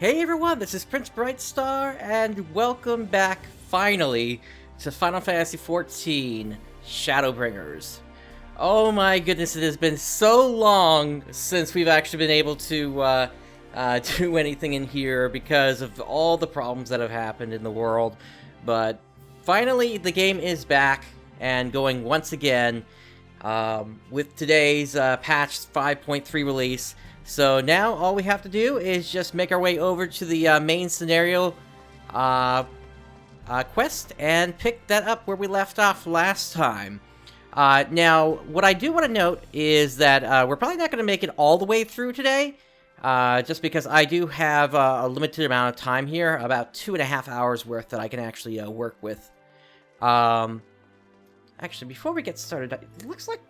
Hey everyone, this is PrinceBrightstar, and welcome back, finally, to Final Fantasy XIV Shadowbringers. Oh my goodness, it has been so long since we've actually been able to do anything in here because of all the problems that have happened in the world. But finally, the game is back and going once again with today's patch 5.3 release. So now all we have to do is just make our way over to the main scenario quest and pick that up where we left off last time. Now, what I do want to note is that we're probably not going to make it all the way through today, just because I do have a limited amount of time here, about 2.5 hours worth that I can actually work with. Actually, before we get started, it looks like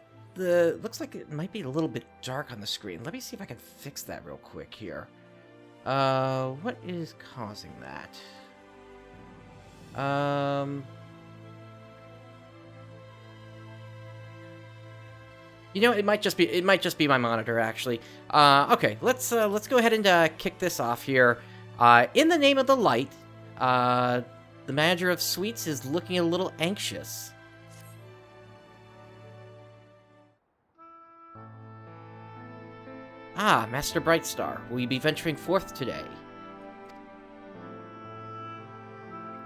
it might be a little bit dark on the screen. Let me see if I can fix that real quick here. What is causing that? You know, it might just be my monitor, actually. Okay, let's go ahead and kick this off here. In the name of the light, the manager of Sweets is looking a little anxious. Ah, Master Brightstar, will you be venturing forth today?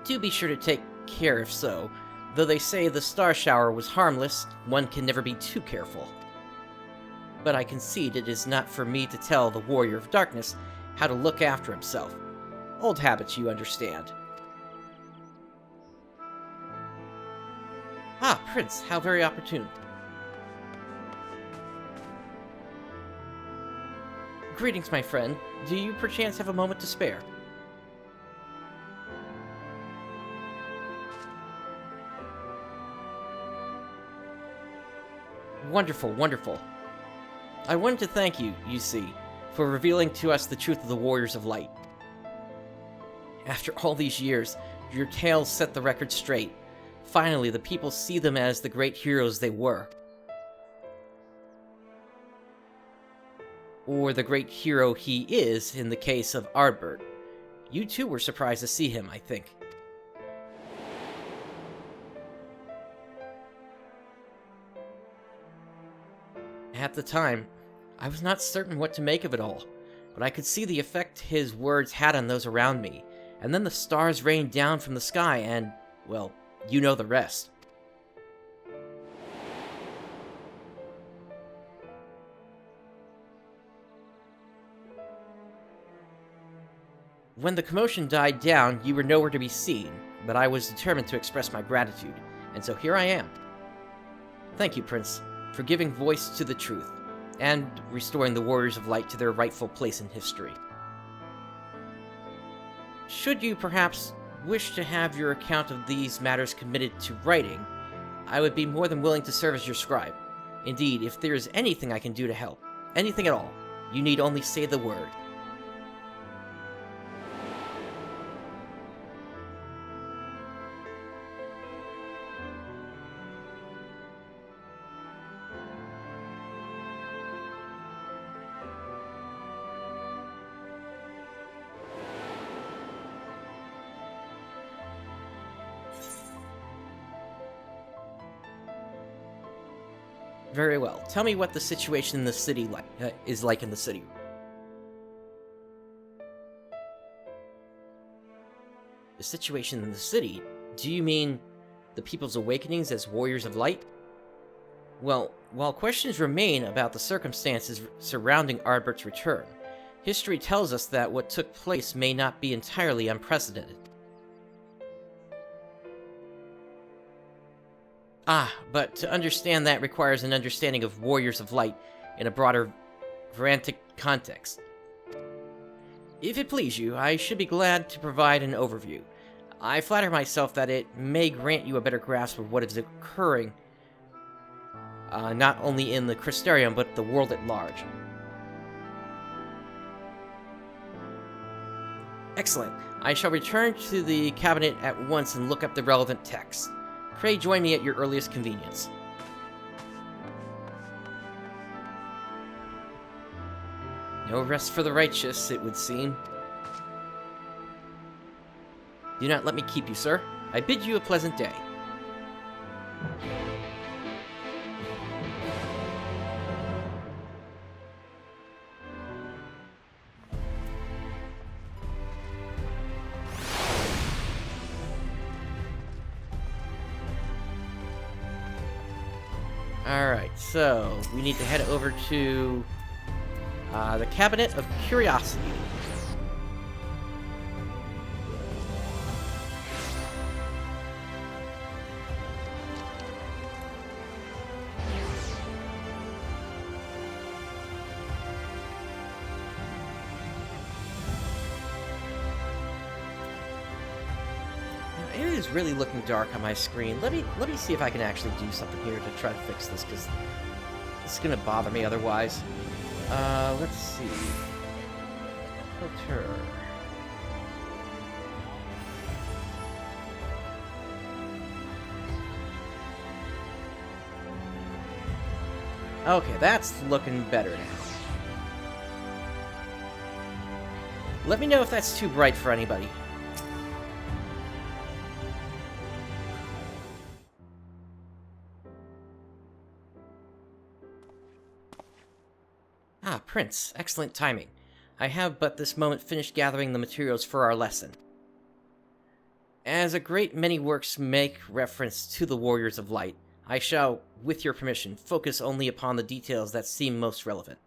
Do be sure to take care if so. Though they say the star shower was harmless, one can never be too careful. But I concede it is not for me to tell the Warrior of Darkness how to look after himself. Old habits, you understand. Ah, Prince, how very opportune. Greetings, my friend. Do you perchance have a moment to spare? Wonderful, wonderful. I wanted to thank you, you see, for revealing to us the truth of the Warriors of Light. After all these years, your tales set the record straight. Finally, the people see them as the great heroes they were. Or the great hero he is in the case of Ardbert. You too were surprised to see him, I think. At the time, I was not certain what to make of it all, but I could see the effect his words had on those around me, and then the stars rained down from the sky and, well, you know the rest. When the commotion died down, you were nowhere to be seen, but I was determined to express my gratitude, and so here I am. Thank you, Prince, for giving voice to the truth, and restoring the Warriors of Light to their rightful place in history. Should you perhaps wish to have your account of these matters committed to writing, I would be more than willing to serve as your scribe. Indeed, if there is anything I can do to help, anything at all, you need only say the word. Very well. Tell me what the situation in the city is like in the city. The situation in the city? Do you mean the people's awakenings as Warriors of Light? Well, while questions remain about the circumstances surrounding Ardbert's return, history tells us that what took place may not be entirely unprecedented. Ah, but to understand that requires an understanding of Warriors of Light in a broader Varantic context. If it please you, I should be glad to provide an overview. I flatter myself that it may grant you a better grasp of what is occurring, not only in the Crystarium, but the world at large. Excellent. I shall return to the cabinet at once and look up the relevant text. Pray join me at your earliest convenience. No rest for the righteous, it would seem. Do not let me keep you, sir. I bid you a pleasant day. Alright, so we need to head over to the Cabinet of Curiosity. It is really looking dark on my screen. Let me see if I can actually do something here to try to fix this, because it's gonna bother me otherwise. Let's see. Filter. Okay, that's looking better now. Let me know if that's too bright for anybody. Ah, Prince. Excellent timing. I have but this moment finished gathering the materials for our lesson. As a great many works make reference to the Warriors of Light, I shall, with your permission, focus only upon the details that seem most relevant.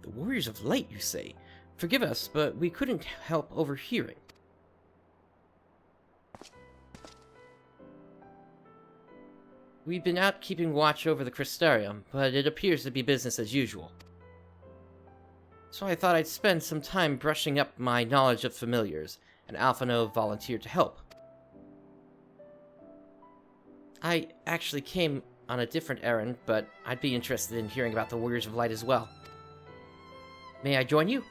The Warriors of Light, you say? Forgive us, but we couldn't help overhearing. We've been out keeping watch over the Crystarium, but it appears to be business as usual. So I thought I'd spend some time brushing up my knowledge of familiars, and Alphino volunteered to help. I actually came on a different errand, but I'd be interested in hearing about the Warriors of Light as well. May I join you?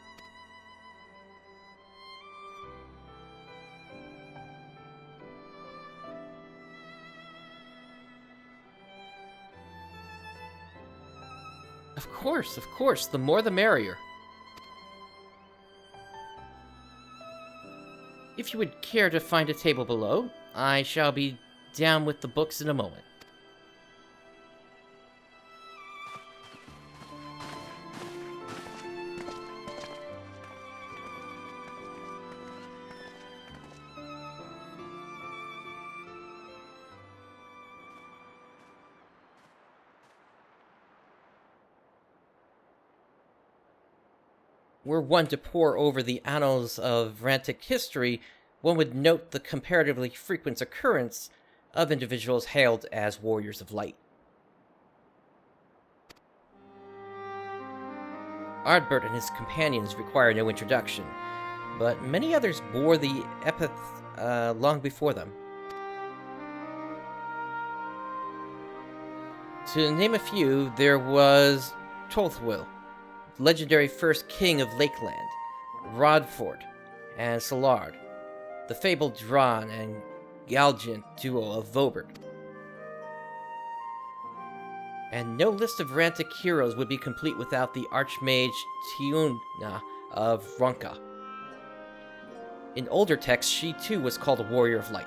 Of course, the more the merrier. If you would care to find a table below, I shall be down with the books in a moment. Were one to pore over the annals of Rantic history, one would note the comparatively frequent occurrence of individuals hailed as Warriors of Light. Ardbert and his companions require no introduction, but many others bore the epithet long before them. To name a few, there was Tolthwyl, legendary first king of Lakeland, Rodford, and Solard, the fabled Dran and Galgant duo of Vobert. And no list of Rantic heroes would be complete without the Archmage Tiuna of Ronka. In older texts, she too was called a Warrior of Light.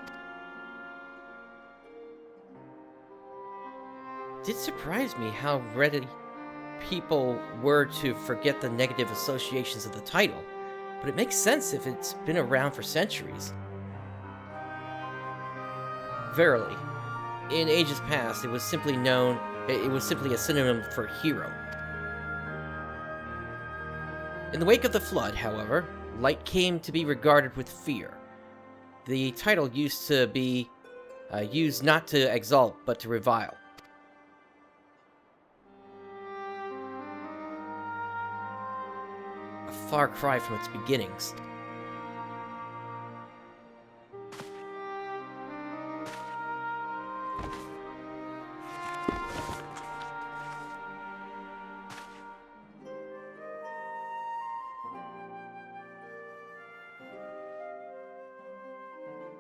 It did surprise me how ready people were to forget the negative associations of the title, but it makes sense if it's been around for centuries. Verily, in ages past, it was simply a synonym for hero. In the wake of the Flood, however, light came to be regarded with fear. The title used to be used not to exalt, but to revile. Far cry from its beginnings.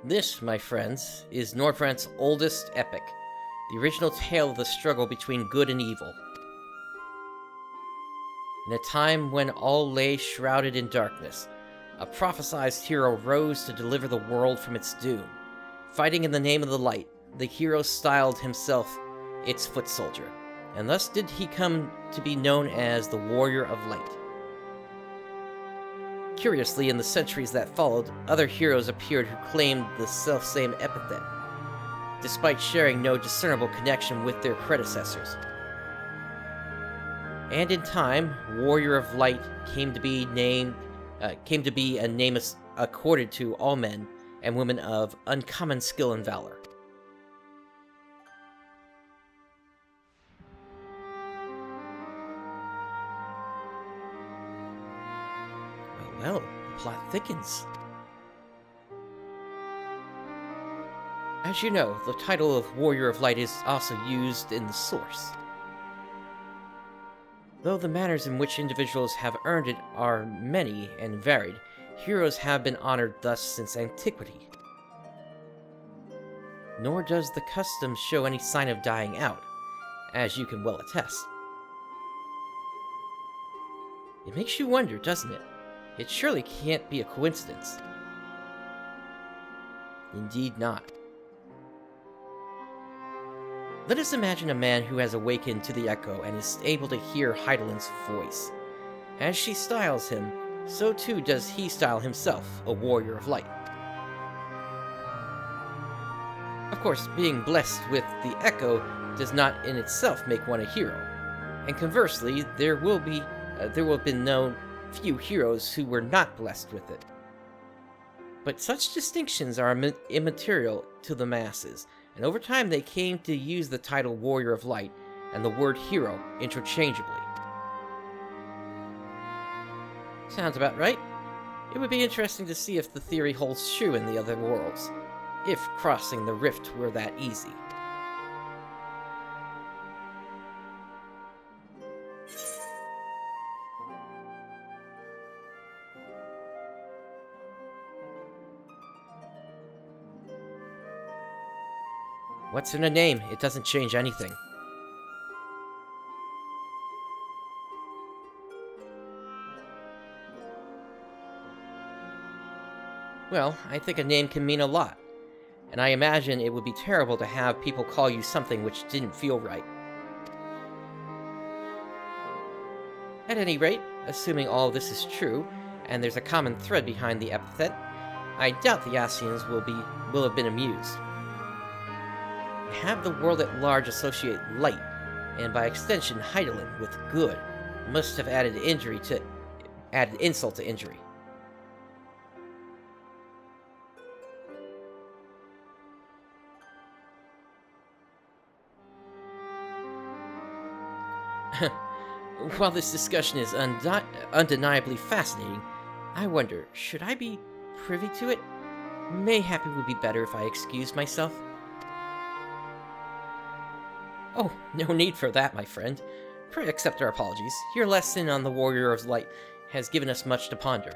This, my friends, is Northrant's oldest epic, the original tale of the struggle between good and evil. In a time when all lay shrouded in darkness, a prophesized hero rose to deliver the world from its doom. Fighting in the name of the light, the hero styled himself its foot soldier, and thus did he come to be known as the Warrior of Light. Curiously, in the centuries that followed, other heroes appeared who claimed the selfsame epithet, despite sharing no discernible connection with their predecessors. And in time, Warrior of Light came to be a name accorded to all men and women of uncommon skill and valor. Well, the plot thickens. As you know, the title of Warrior of Light is also used in the source. Though the manners in which individuals have earned it are many and varied, heroes have been honored thus since antiquity. Nor does the custom show any sign of dying out, as you can well attest. It makes you wonder, doesn't it? It surely can't be a coincidence. Indeed not. Let us imagine a man who has awakened to the echo and is able to hear Hydaelyn's voice. As she styles him, so too does he style himself a Warrior of Light. Of course, being blessed with the echo does not in itself make one a hero, and conversely, there will have been no few heroes who were not blessed with it. But such distinctions are immaterial to the masses, and over time they came to use the title Warrior of Light and the word hero interchangeably. Sounds about right. It would be interesting to see if the theory holds true in the other worlds, if crossing the rift were that easy. What's in a name? It doesn't change anything. Well, I think a name can mean a lot, and I imagine it would be terrible to have people call you something which didn't feel right. At any rate, assuming all this is true, and there's a common thread behind the epithet, I doubt the Scions will have been amused. Have the world at large associate light, and by extension Hydaelyn, with good, must have added insult to injury. While this discussion is undeniably fascinating, I wonder, should I be privy to it? Mayhap it would be better if I excused myself. Oh, no need for that, my friend. Pray accept our apologies. Your lesson on the Warrior of Light has given us much to ponder.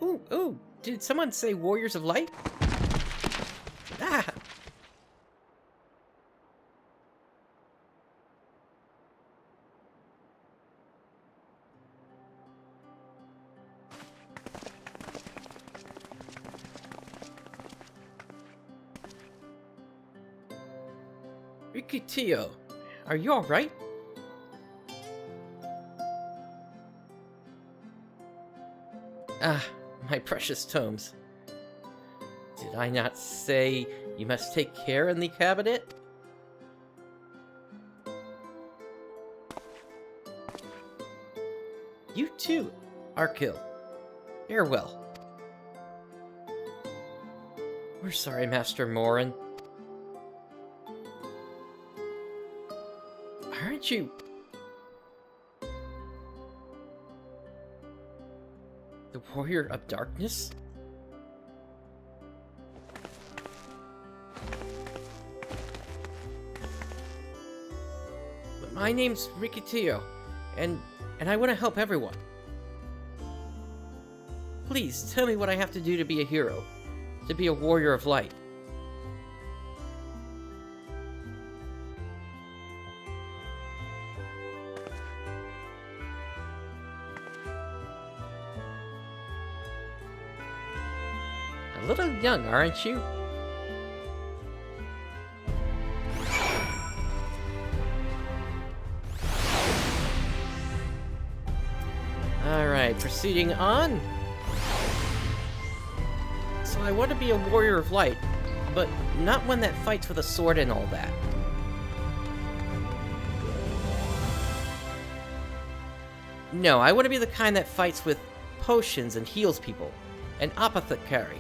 Ooh, did someone say Warriors of Light? Ah! Rikitio, are you alright? Ah, my precious tomes. Did I not say you must take care in the cabinet? You too, Arkil. Farewell. We're sorry, Master Morin. Aren't you... the Warrior of Darkness? But my name's Rikitio, and I want to help everyone. Please, tell me what I have to do to be a hero, to be a Warrior of Light. A little young, aren't you? Alright, proceeding on. So I want to be a warrior of light, but not one that fights with a sword and all that. No, I want to be the kind that fights with potions and heals people. An apothecary.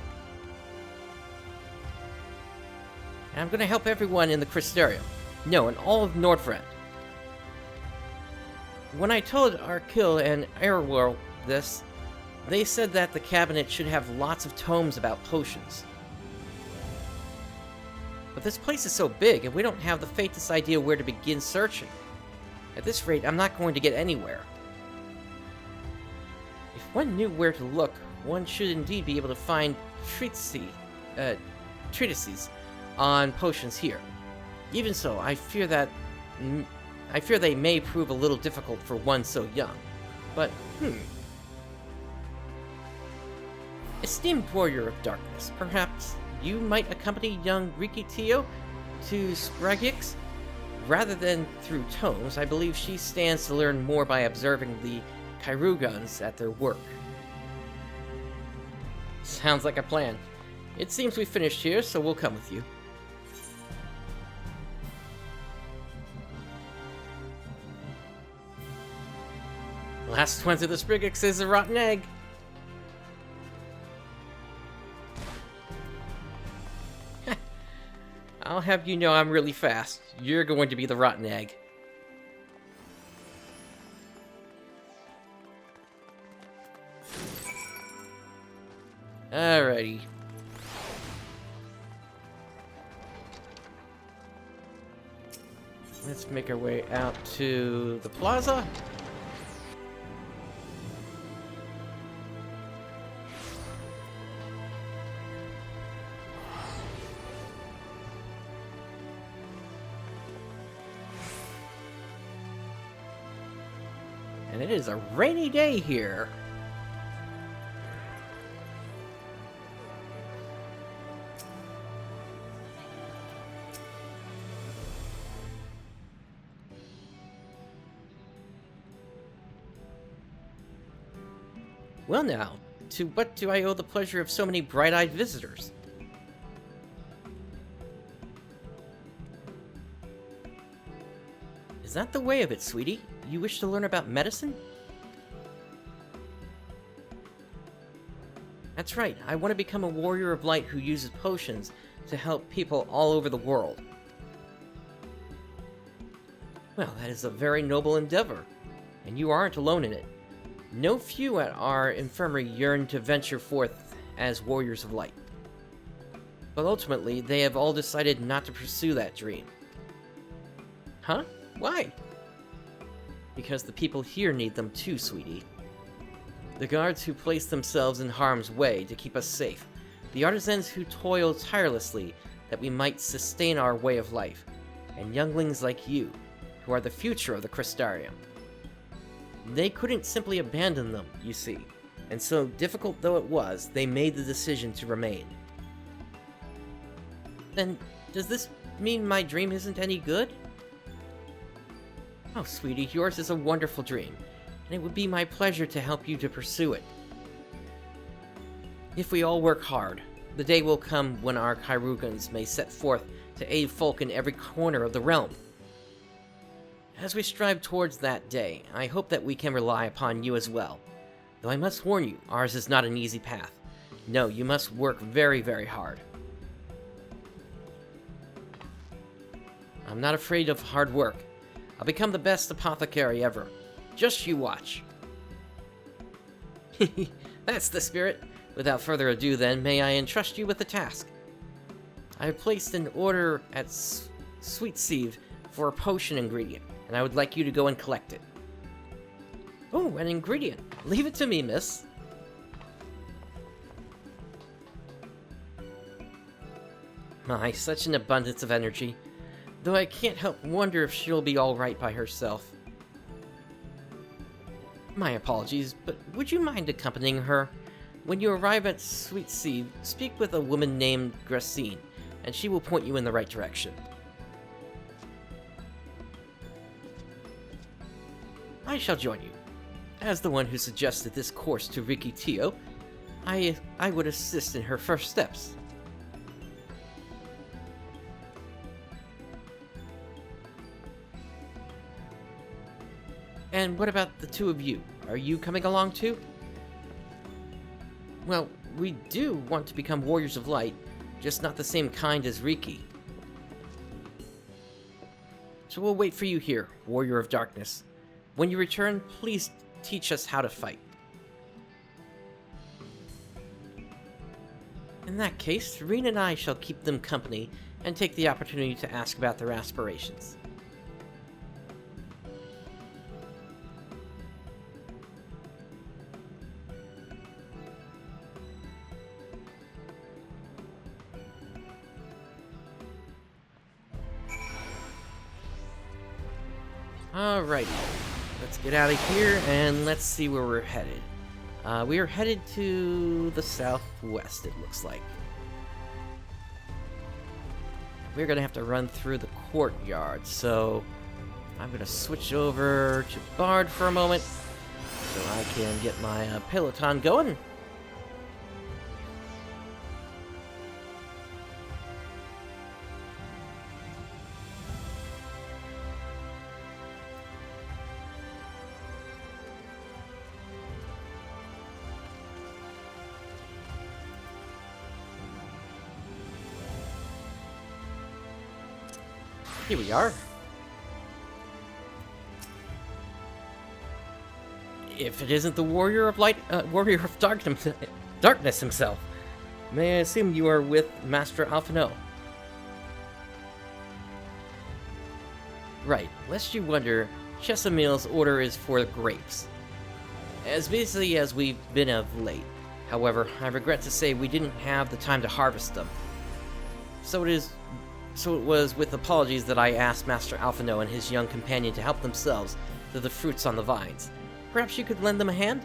And I'm going to help everyone in the Crystarium. No, in all of Nordfront. When I told Arkil and Airworld this, they said that the cabinet should have lots of tomes about potions. But this place is so big, and we don't have the faintest idea where to begin searching. At this rate, I'm not going to get anywhere. If one knew where to look, one should indeed be able to find treatises on potions here. Even so, I fear they may prove a little difficult for one so young. But, Esteemed warrior of darkness, perhaps you might accompany young Rikitio to Spragix? Rather than through tomes, I believe she stands to learn more by observing the Kairugans at their work. Sounds like a plan. It seems we finished here, so we'll come with you. Last one to the Sprigix is a rotten egg. I'll have you know I'm really fast. You're going to be the rotten egg. Alrighty. Let's make our way out to the plaza. And it is a rainy day here. Well now, to what do I owe the pleasure of so many bright-eyed visitors? Is that the way of it, sweetie? You wish to learn about medicine? That's right, I want to become a warrior of light who uses potions to help people all over the world. Well, that is a very noble endeavor, and you aren't alone in it. No few at our infirmary yearn to venture forth as warriors of light. But ultimately, they have all decided not to pursue that dream. Huh? Why? Because the people here need them too, sweetie. The guards who place themselves in harm's way to keep us safe. The artisans who toil tirelessly that we might sustain our way of life. And younglings like you, who are the future of the Crystarium. They couldn't simply abandon them, you see. And so, difficult though it was, they made the decision to remain. Then, does this mean my dream isn't any good? Oh, sweetie, yours is a wonderful dream, and it would be my pleasure to help you to pursue it. If we all work hard, the day will come when our Kairugans may set forth to aid folk in every corner of the realm. As we strive towards that day, I hope that we can rely upon you as well. Though I must warn you, ours is not an easy path. No, you must work very, very hard. I'm not afraid of hard work. I'll become the best apothecary ever. Just you watch. That's the spirit. Without further ado then, may I entrust you with the task. I have placed an order at XIV for a potion ingredient, and I would like you to go and collect it. Oh, an ingredient. Leave it to me, miss. My, such an abundance of energy. Though I can't help wonder if she'll be alright by herself. My apologies, but would you mind accompanying her? When you arrive at Sweet Sea, speak with a woman named Gracine, and she will point you in the right direction. I shall join you. As the one who suggested this course to Riki Tio, I would assist in her first steps. And what about the two of you? Are you coming along too? Well, we do want to become Warriors of Light, just not the same kind as Riki. So we'll wait for you here, Warrior of Darkness. When you return, please teach us how to fight. In that case, Reen and I shall keep them company and take the opportunity to ask about their aspirations. Alrighty, let's get out of here and let's see where we're headed. We are headed to the southwest, it looks like. We're gonna have to run through the courtyard, so I'm gonna switch over to Bard for a moment so I can get my peloton going. Here we are. If it isn't the Warrior of Light, Warrior of Darkness himself, may I assume you are with Master Alphino? Right, lest you wonder, Chesamil's order is for the grapes. As busy as we've been of late, however, I regret to say we didn't have the time to harvest them. So it was with apologies that I asked Master Alphino and his young companion to help themselves to the fruits on the vines. Perhaps you could lend them a hand?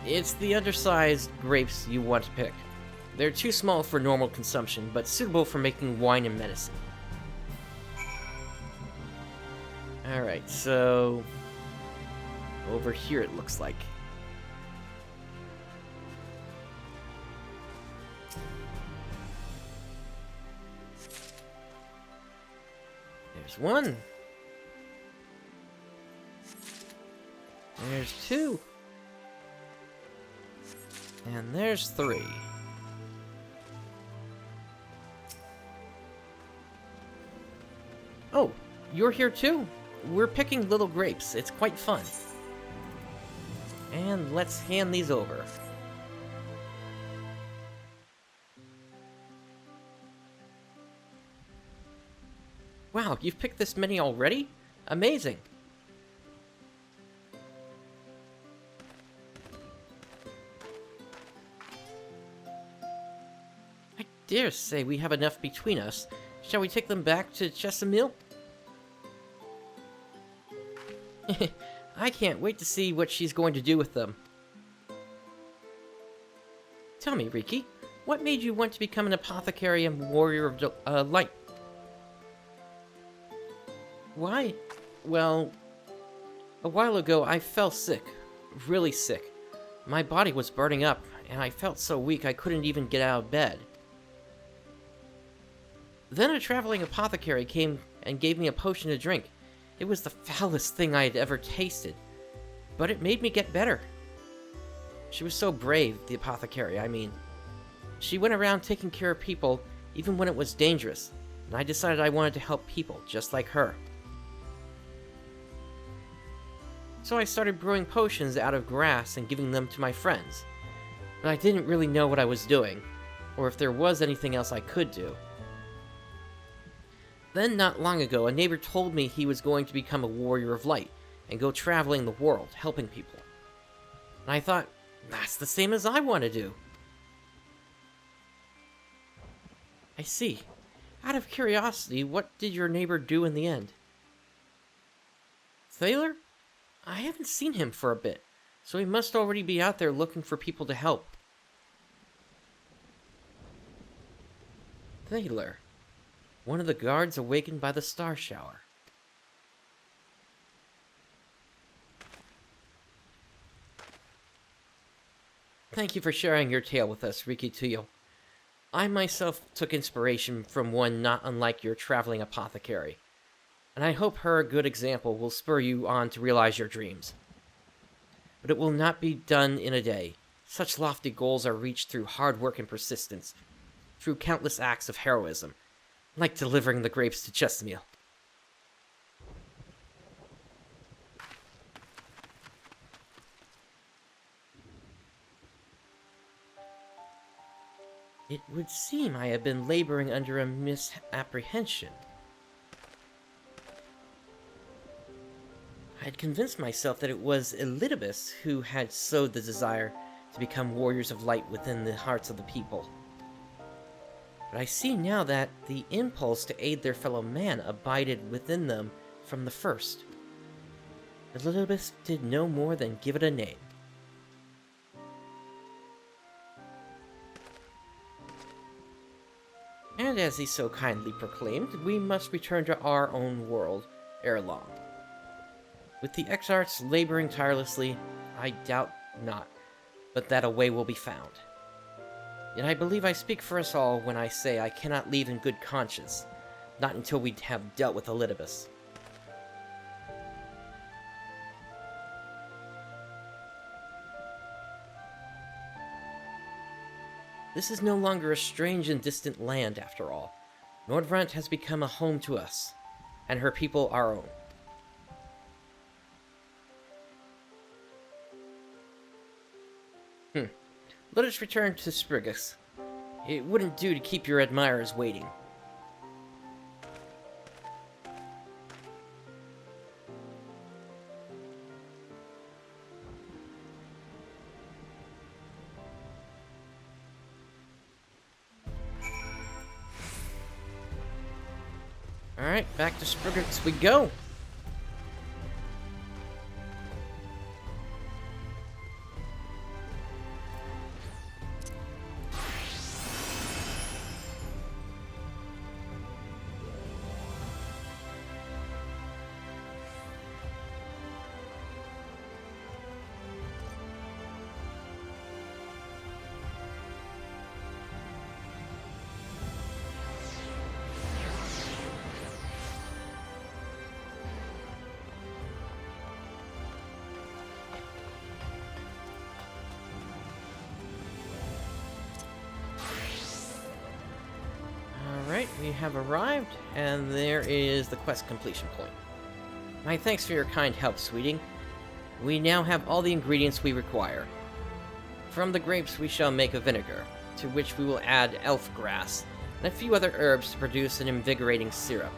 It's the undersized grapes you want to pick. They're too small for normal consumption, but suitable for making wine and medicine. Alright, so over here it looks like. There's one. There's two. And there's three. Oh, you're here too? We're picking little grapes. It's quite fun. And let's hand these over. Wow, you've picked this many already? Amazing! I dare say we have enough between us. Shall we take them back to Chesamil? I can't wait to see what she's going to do with them. Tell me, Riki, what made you want to become an apothecary and warrior of light? Why? Well, a while ago I fell sick. Really sick. My body was burning up, and I felt so weak I couldn't even get out of bed. Then a traveling apothecary came and gave me a potion to drink. It was the foulest thing I had ever tasted, but it made me get better. She was so brave, the apothecary, I mean. She went around taking care of people, even when it was dangerous, and I decided I wanted to help people, just like her. So I started brewing potions out of grass and giving them to my friends. But I didn't really know what I was doing, or if there was anything else I could do. Then, not long ago, a neighbor told me he was going to become a warrior of light and go traveling the world, helping people. And I thought, that's the same as I want to do. I see. Out of curiosity, what did your neighbor do in the end? Thaler? I haven't seen him for a bit. so he must already be out there looking for people to help. Thaler, one of the guards awakened by the star shower. Thank you for sharing your tale with us, Rikituyo. I myself took inspiration from one not unlike your traveling apothecary, and I hope her good example will spur you on to realize your dreams. But it will not be done in a day. Such lofty goals are reached through hard work and persistence, through countless acts of heroism, like delivering the grapes to Chesimil. It would seem I have been laboring under a misapprehension. I had convinced myself that it was Elidibus who had sowed the desire to become warriors of light within the hearts of the people. But I see now that the impulse to aid their fellow man abided within them from the first. Elidibus did no more than give it a name. And as he so kindly proclaimed, we must return to our own world ere long. With the Exarchs laboring tirelessly, I doubt not, but that a way will be found. Yet I believe I speak for us all when I say I cannot leave in good conscience, not until we have dealt with Elidibus. This is no longer a strange and distant land, after all. Nordvrant has become a home to us, and her people our own. Let us return to Spriggus. It wouldn't do to keep your admirers waiting. Alright, back to Spriggus we go! Alright, we have arrived, and there is the quest completion point. My thanks for your kind help, sweeting. We now have all the ingredients we require. From the grapes we shall make a vinegar, to which we will add elf grass, and a few other herbs to produce an invigorating syrup.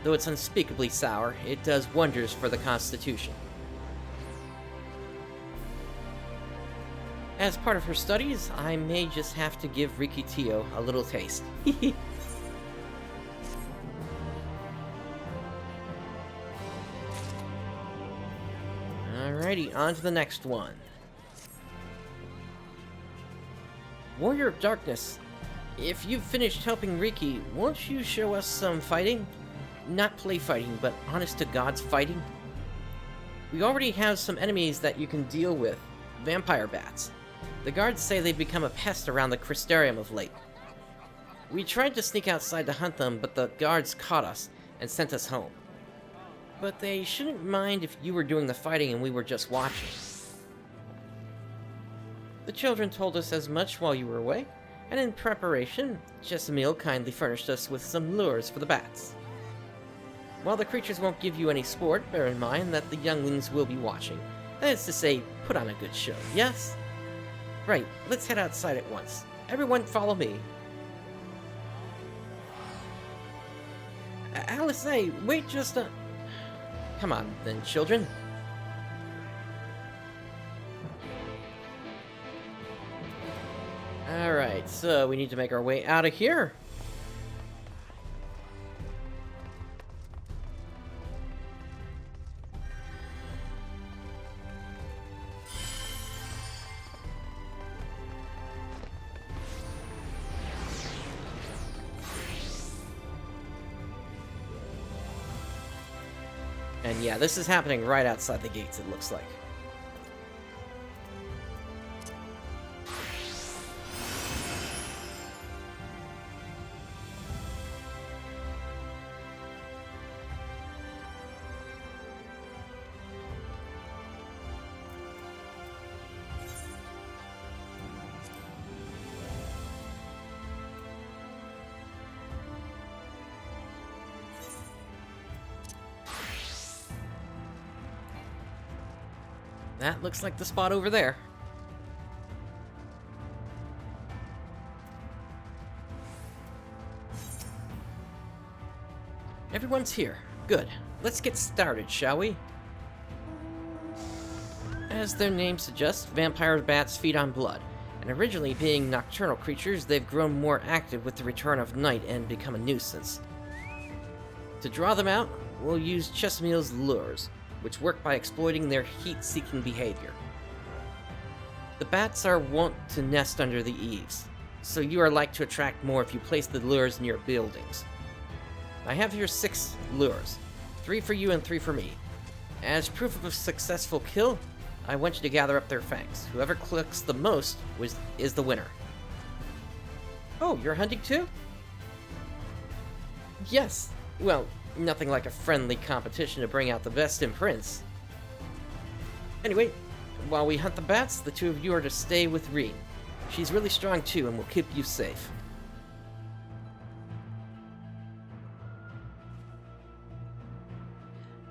Though it's unspeakably sour, it does wonders for the constitution. As part of her studies, I may just have to give Rikituyo a little taste. Alrighty, on to the next one. Warrior of Darkness, if you've finished helping Riki, won't you show us some fighting? Not play fighting, but honest-to-God's fighting? We already have some enemies that you can deal with. Vampire bats. The guards say they've become a pest around the Crystarium of late. We tried to sneak outside to hunt them, but the guards caught us and sent us home. But they shouldn't mind if you were doing the fighting and we were just watching. The children told us as much while you were away, and in preparation, Chesimil kindly furnished us with some lures for the bats. While the creatures won't give you any sport, bear in mind that the younglings will be watching. That is to say, put on a good show, yes? Right, let's head outside at once. Everyone follow me. Alice, hey, wait just a... Come on, then, children. Alright, so we need to make our way out of here. And yeah, this is happening right outside the gates, it looks like. That looks like the spot over there. Everyone's here. Good. Let's get started, shall we? As their name suggests, vampire bats feed on blood, and originally being nocturnal creatures, they've grown more active with the return of night and become a nuisance. To draw them out, we'll use Chesameal's lures, which work by exploiting their heat-seeking behavior. The bats are wont to nest under the eaves, so you are like to attract more if you place the lures near buildings. I have here 6 lures, 3 for you and 3 for me. As proof of a successful kill, I want you to gather up their fangs. Whoever clicks the most is the winner. Oh, you're hunting too? Yes. Well, nothing like a friendly competition to bring out the best in Prince. Anyway, while we hunt the bats, the 2 of you are to stay with Reen. She's really strong too and will keep you safe.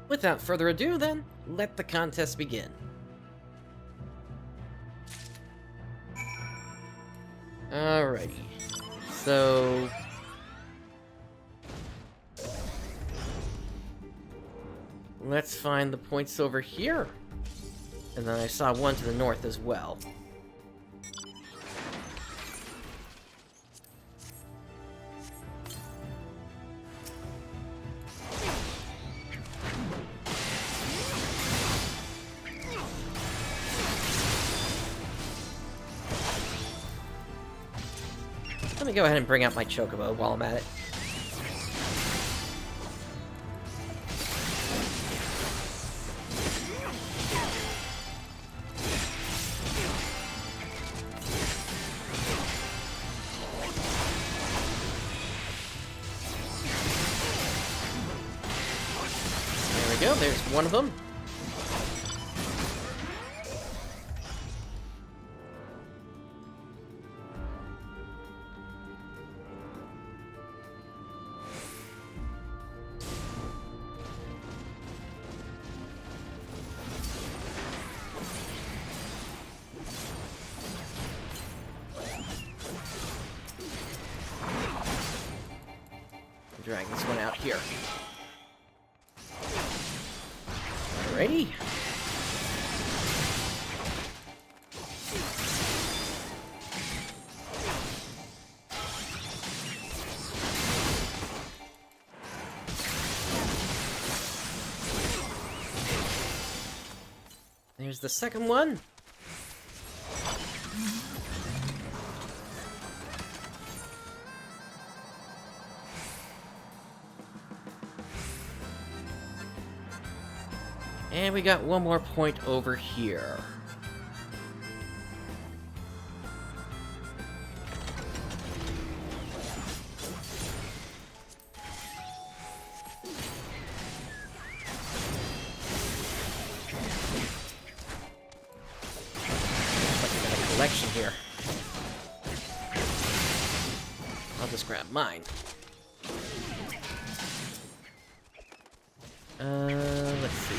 Without further ado, then, let the contest begin. Alrighty. So... let's find the points over here. And then I saw one to the north as well. Let me go ahead and bring out my chocobo while I'm at it. There we go, there's one of them. Drag this one out here. Alrighty. There's the second one. And we got one more point over here. Looks like we got a collection here. I'll just grab mine. Let's see.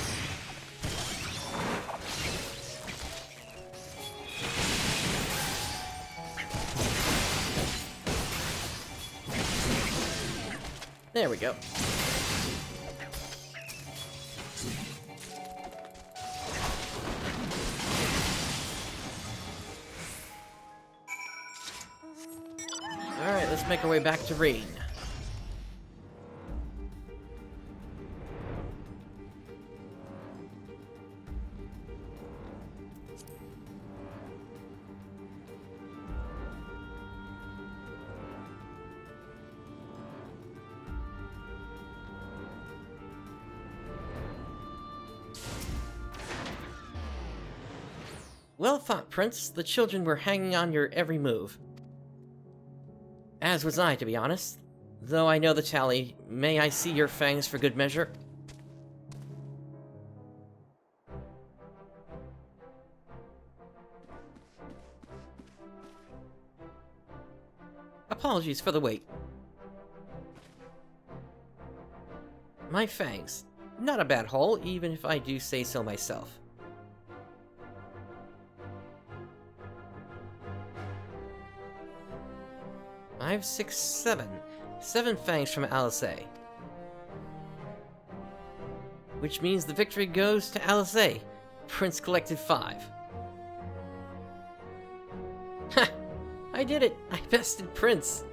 There we go. Alright, let's make our way back to Reen. Well thought, Prince. The children were hanging on your every move. As was I, to be honest. Though I know the tally, may I see your fangs for good measure? Apologies for the wait. My fangs. Not a bad haul, even if I do say so myself. Five, six, seven. 7 fangs from Alizé. Which means the victory goes to Alizé. Prince collected 5. Ha! I did it! I bested Prince!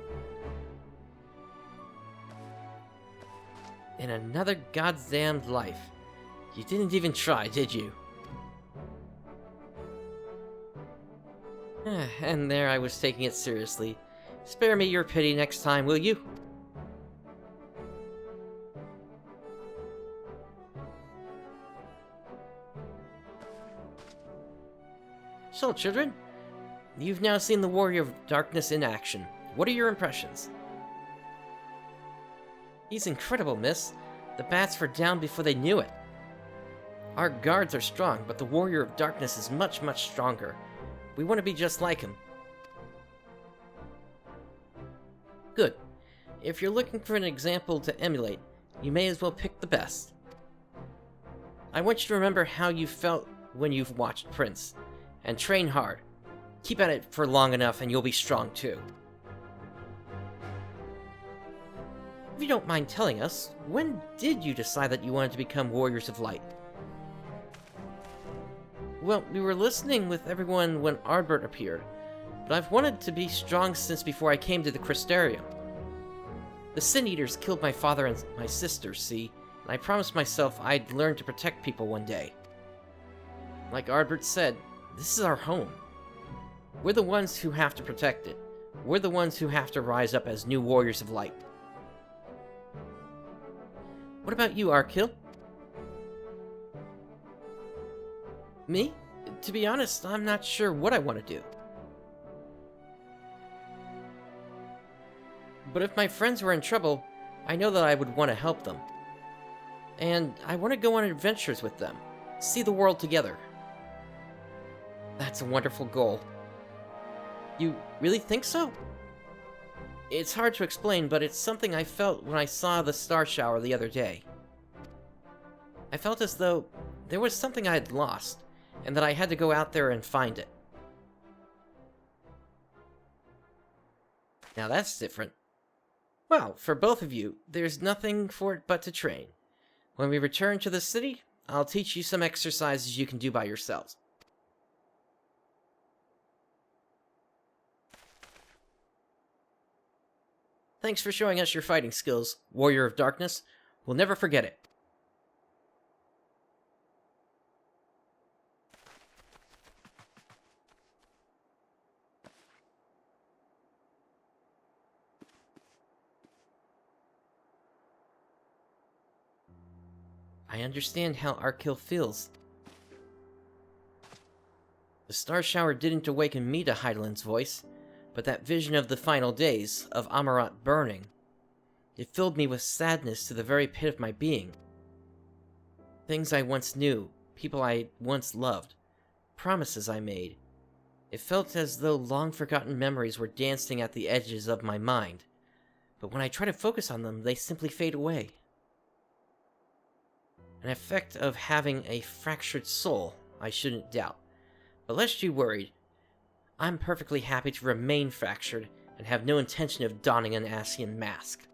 In another goddamned life. You didn't even try, did you? And there I was taking it seriously. Spare me your pity next time, will you? So, children, you've now seen the Warrior of Darkness in action. What are your impressions? He's incredible, miss. The bats were down before they knew it. Our guards are strong, but the Warrior of Darkness is much, much stronger. We want to be just like him. Good. If you're looking for an example to emulate, you may as well pick the best. I want you to remember how you felt when you've watched Prince, and train hard. Keep at it for long enough and you'll be strong too. If you don't mind telling us, when did you decide that you wanted to become Warriors of Light? Well, we were listening with everyone when Ardbert appeared, but I've wanted to be strong since before I came to the Crystarium. The Sin Eaters killed my father and my sister, see, and I promised myself I'd learn to protect people one day. Like Ardbert said, this is our home. We're the ones who have to protect it. We're the ones who have to rise up as new Warriors of Light. What about you, Arkil? Me? To be honest, I'm not sure what I want to do. But if my friends were in trouble, I know that I would want to help them. And I want to go on adventures with them, see the world together. That's a wonderful goal. You really think so? It's hard to explain, but it's something I felt when I saw the star shower the other day. I felt as though there was something I had lost, and that I had to go out there and find it. Now that's different. Well, for both of you, there's nothing for it but to train. When we return to the city, I'll teach you some exercises you can do by yourselves. Thanks for showing us your fighting skills, Warrior of Darkness. We'll never forget it. I understand how Arkil feels. The star shower didn't awaken me to Heidelin's voice, but that vision of the final days, of Amarat burning. It filled me with sadness to the very pit of my being. Things I once knew, people I once loved, promises I made. It felt as though long-forgotten memories were dancing at the edges of my mind, but when I try to focus on them, they simply fade away. An effect of having a fractured soul, I shouldn't doubt. But lest you worried, I'm perfectly happy to remain fractured and have no intention of donning an Ascian mask.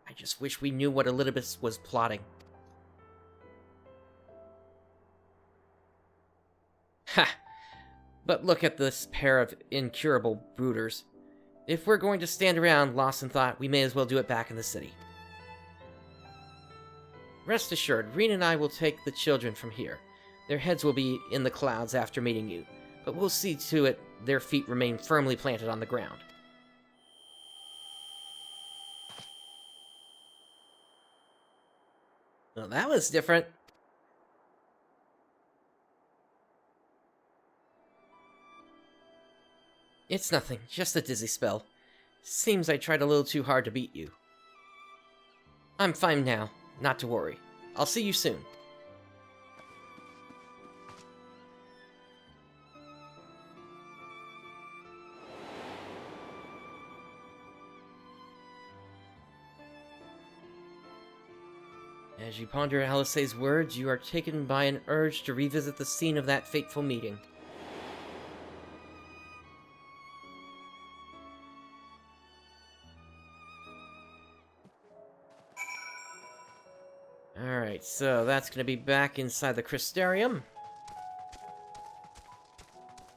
I just wish we knew what Elidibus was plotting. Ha! But look at this pair of incurable brooders. If we're going to stand around lost in thought, we may as well do it back in the city. Rest assured, Reen and I will take the children from here. Their heads will be in the clouds after meeting you, but we'll see to it their feet remain firmly planted on the ground. Well, that was different. It's nothing, just a dizzy spell. Seems I tried a little too hard to beat you. I'm fine now, not to worry. I'll see you soon. As you ponder Alice's words, you are taken by an urge to revisit the scene of that fateful meeting. Alright, so that's going to be back inside the Crystarium.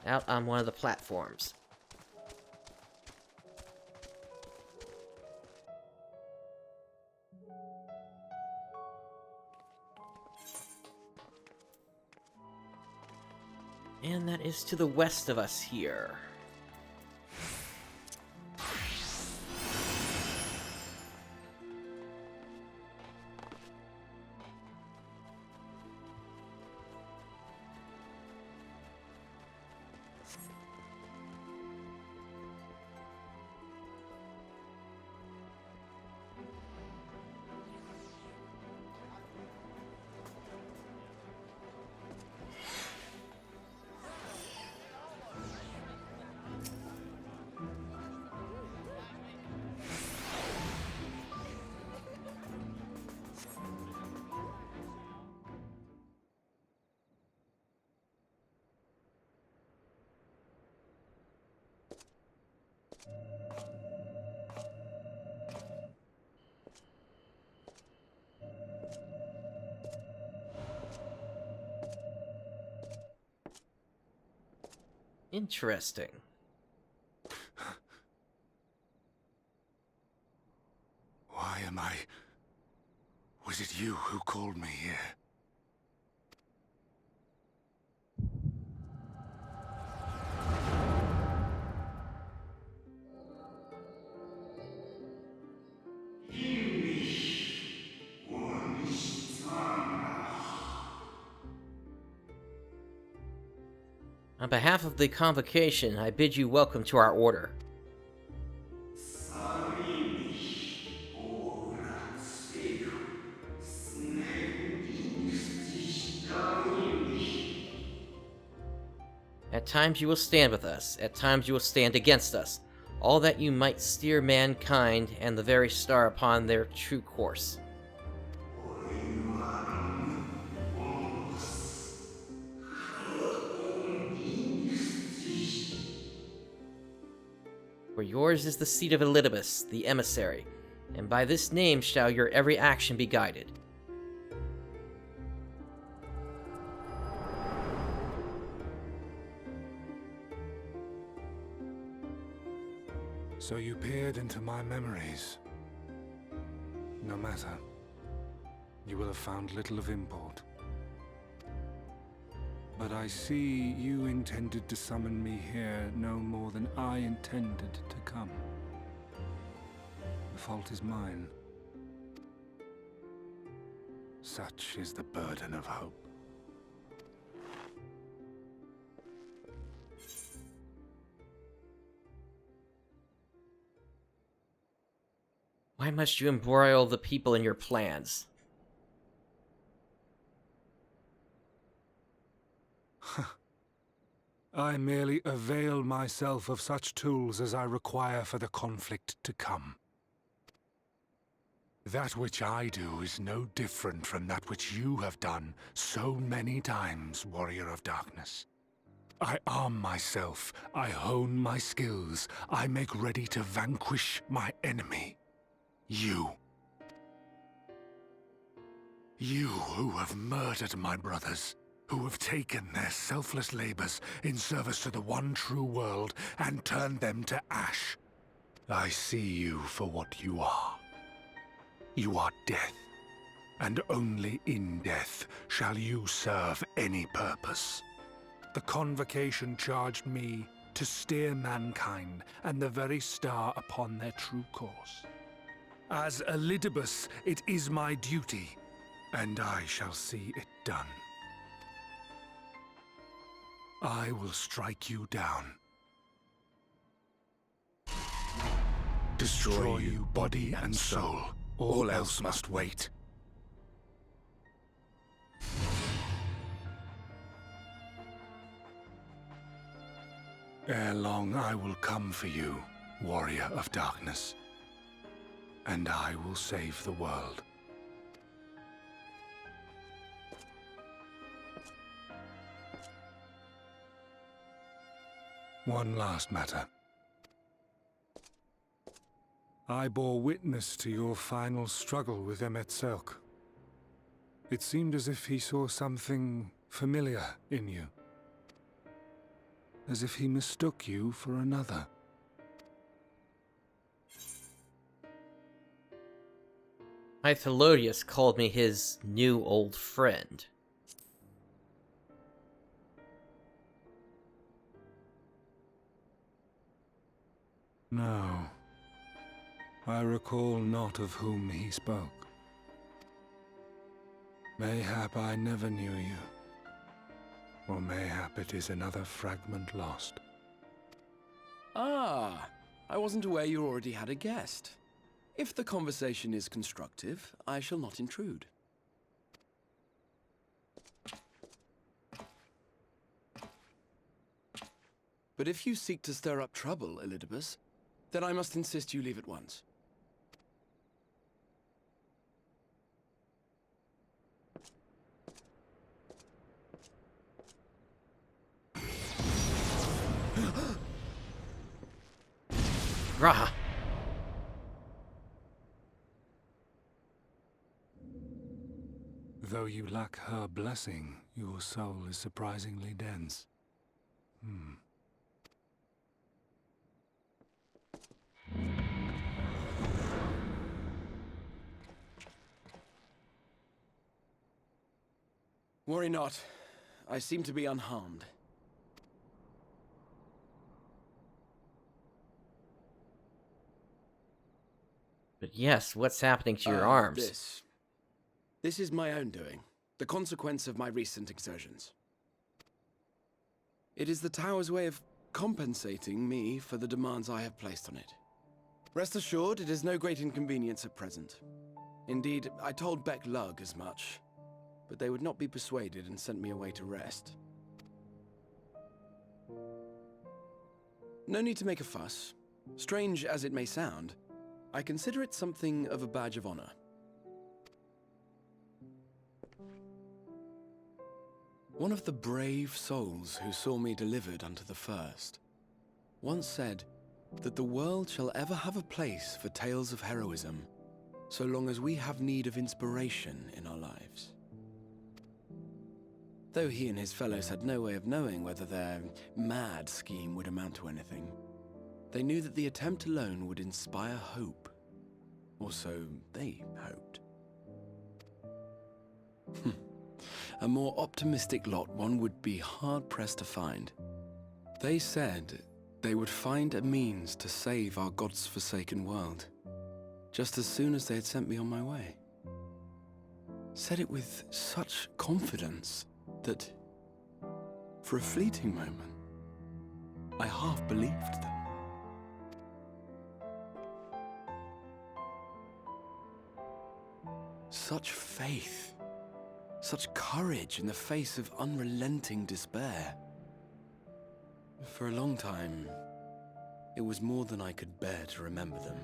Out on one of the platforms. And that is to the west of us here. Interesting. Why am I... Was it you who called me here? On behalf of the Convocation, I bid you welcome to our order. At times you will stand with us, at times you will stand against us, all that you might steer mankind and the very star upon their true course. For yours is the seat of Elidibus, the emissary, and by this name shall your every action be guided. So you peered into my memories. No matter. You will have found little of import. But I see you intended to summon me here no more than I intended to come. The fault is mine. Such is the burden of hope. Why must you embroil the people in your plans? I merely avail myself of such tools as I require for the conflict to come. That which I do is no different from that which you have done so many times, Warrior of Darkness. I arm myself, I hone my skills, I make ready to vanquish my enemy. You. You who have murdered my brothers, who have taken their selfless labors in service to the one true world and turned them to ash. I see you for what you are. You are death, and only in death shall you serve any purpose. The Convocation charged me to steer mankind and the very star upon their true course. As Elidibus, it is my duty, and I shall see it done. I will strike you down, destroy you body and soul. All else must wait. Ere long I will come for you, warrior of darkness, and I will save the world. One last matter. I bore witness to your final struggle with Emet-Selch. It seemed as if he saw something familiar in you. As if he mistook you for another. Mytholodius called me his new old friend. No. I recall not of whom he spoke. Mayhap I never knew you. Or mayhap it is another fragment lost. Ah, I wasn't aware you already had a guest. If the conversation is constructive, I shall not intrude. But if you seek to stir up trouble, Elidibus, then I must insist you leave at once. Rah! Though you lack her blessing, your soul is surprisingly dense. Worry not. I seem to be unharmed. But yes, what's happening to your arms? This is my own doing, the consequence of my recent exertions. It is the Tower's way of compensating me for the demands I have placed on it. Rest assured, it is no great inconvenience at present. Indeed, I told Beck Lug as much, but they would not be persuaded and sent me away to rest. No need to make a fuss. Strange as it may sound, I consider it something of a badge of honor. One of the brave souls who saw me delivered unto the first once said that the world shall ever have a place for tales of heroism so long as we have need of inspiration in our lives. Though he and his fellows had no way of knowing whether their mad scheme would amount to anything, they knew that the attempt alone would inspire hope. Or so they hoped. A more optimistic lot one would be hard-pressed to find. They said they would find a means to save our God's forsaken world, just as soon as they had sent me on my way. Said it with such confidence that, for a fleeting moment, I half believed them. Such faith, such courage in the face of unrelenting despair. For a long time, it was more than I could bear to remember them.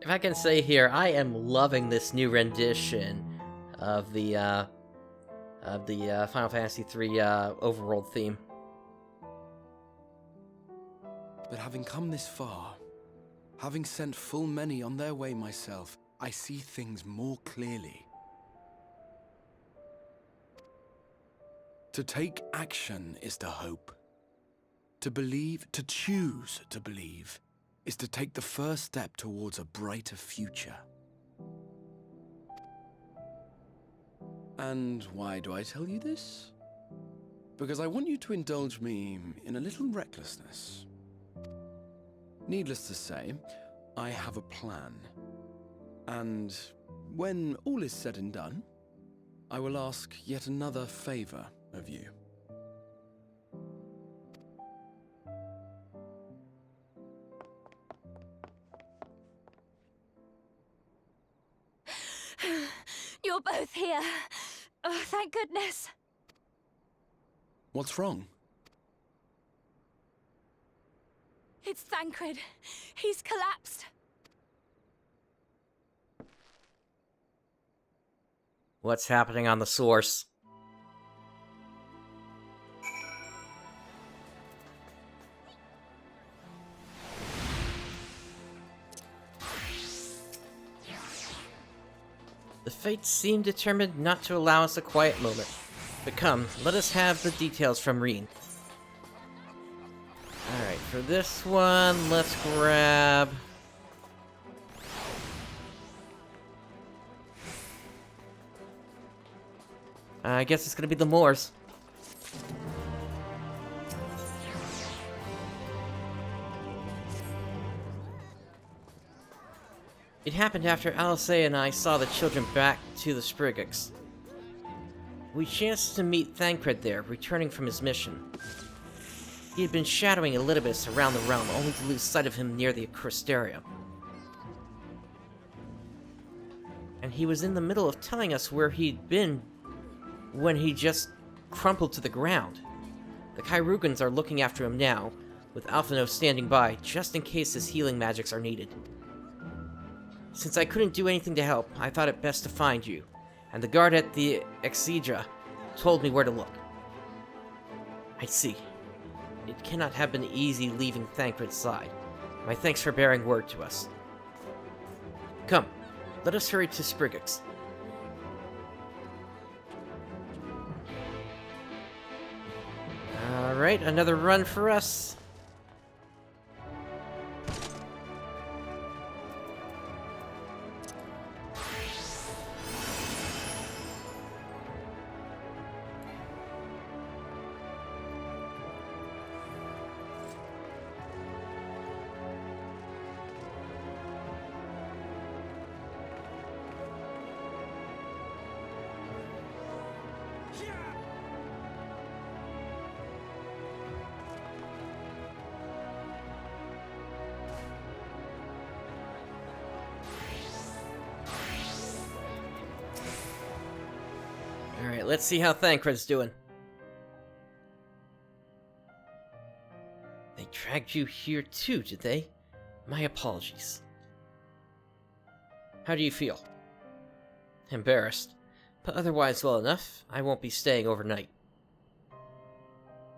If I can say here, I am loving this new rendition of the Final Fantasy III overworld theme. But having come this far, having sent full many on their way myself, I see things more clearly. To take action is to hope. To believe, to choose to believe, is to take the first step towards a brighter future. And why do I tell you this? Because I want you to indulge me in a little recklessness. Needless to say, I have a plan. And when all is said and done, I will ask yet another favor of you. You're both here. Oh, thank goodness. What's wrong? It's Thancred. He's collapsed. What's happening on the source? The fates seem determined not to allow us a quiet moment. But come, let us have the details from Reen. Alright, for this one, let's grab... I guess it's gonna be the Moors. It happened after Alice and I saw the children back to the Spriggix. We chanced to meet Thancred there, returning from his mission. He had been shadowing Elidibus around the realm, only to lose sight of him near the Crystarium. And he was in the middle of telling us where he'd been when he just crumpled to the ground. The Kyrugans are looking after him now, with Alphino standing by, just in case his healing magics are needed. Since I couldn't do anything to help, I thought it best to find you, and the guard at the XIV told me where to look. I see. It cannot have been easy leaving Thancred's side. My thanks for bearing word to us. Come, let us hurry to Spriggix. Alright, another run for us. Alright, let's see how Thancred's doing. They dragged you here too, did they? My apologies. How do you feel? Embarrassed, but otherwise well enough. I won't be staying overnight.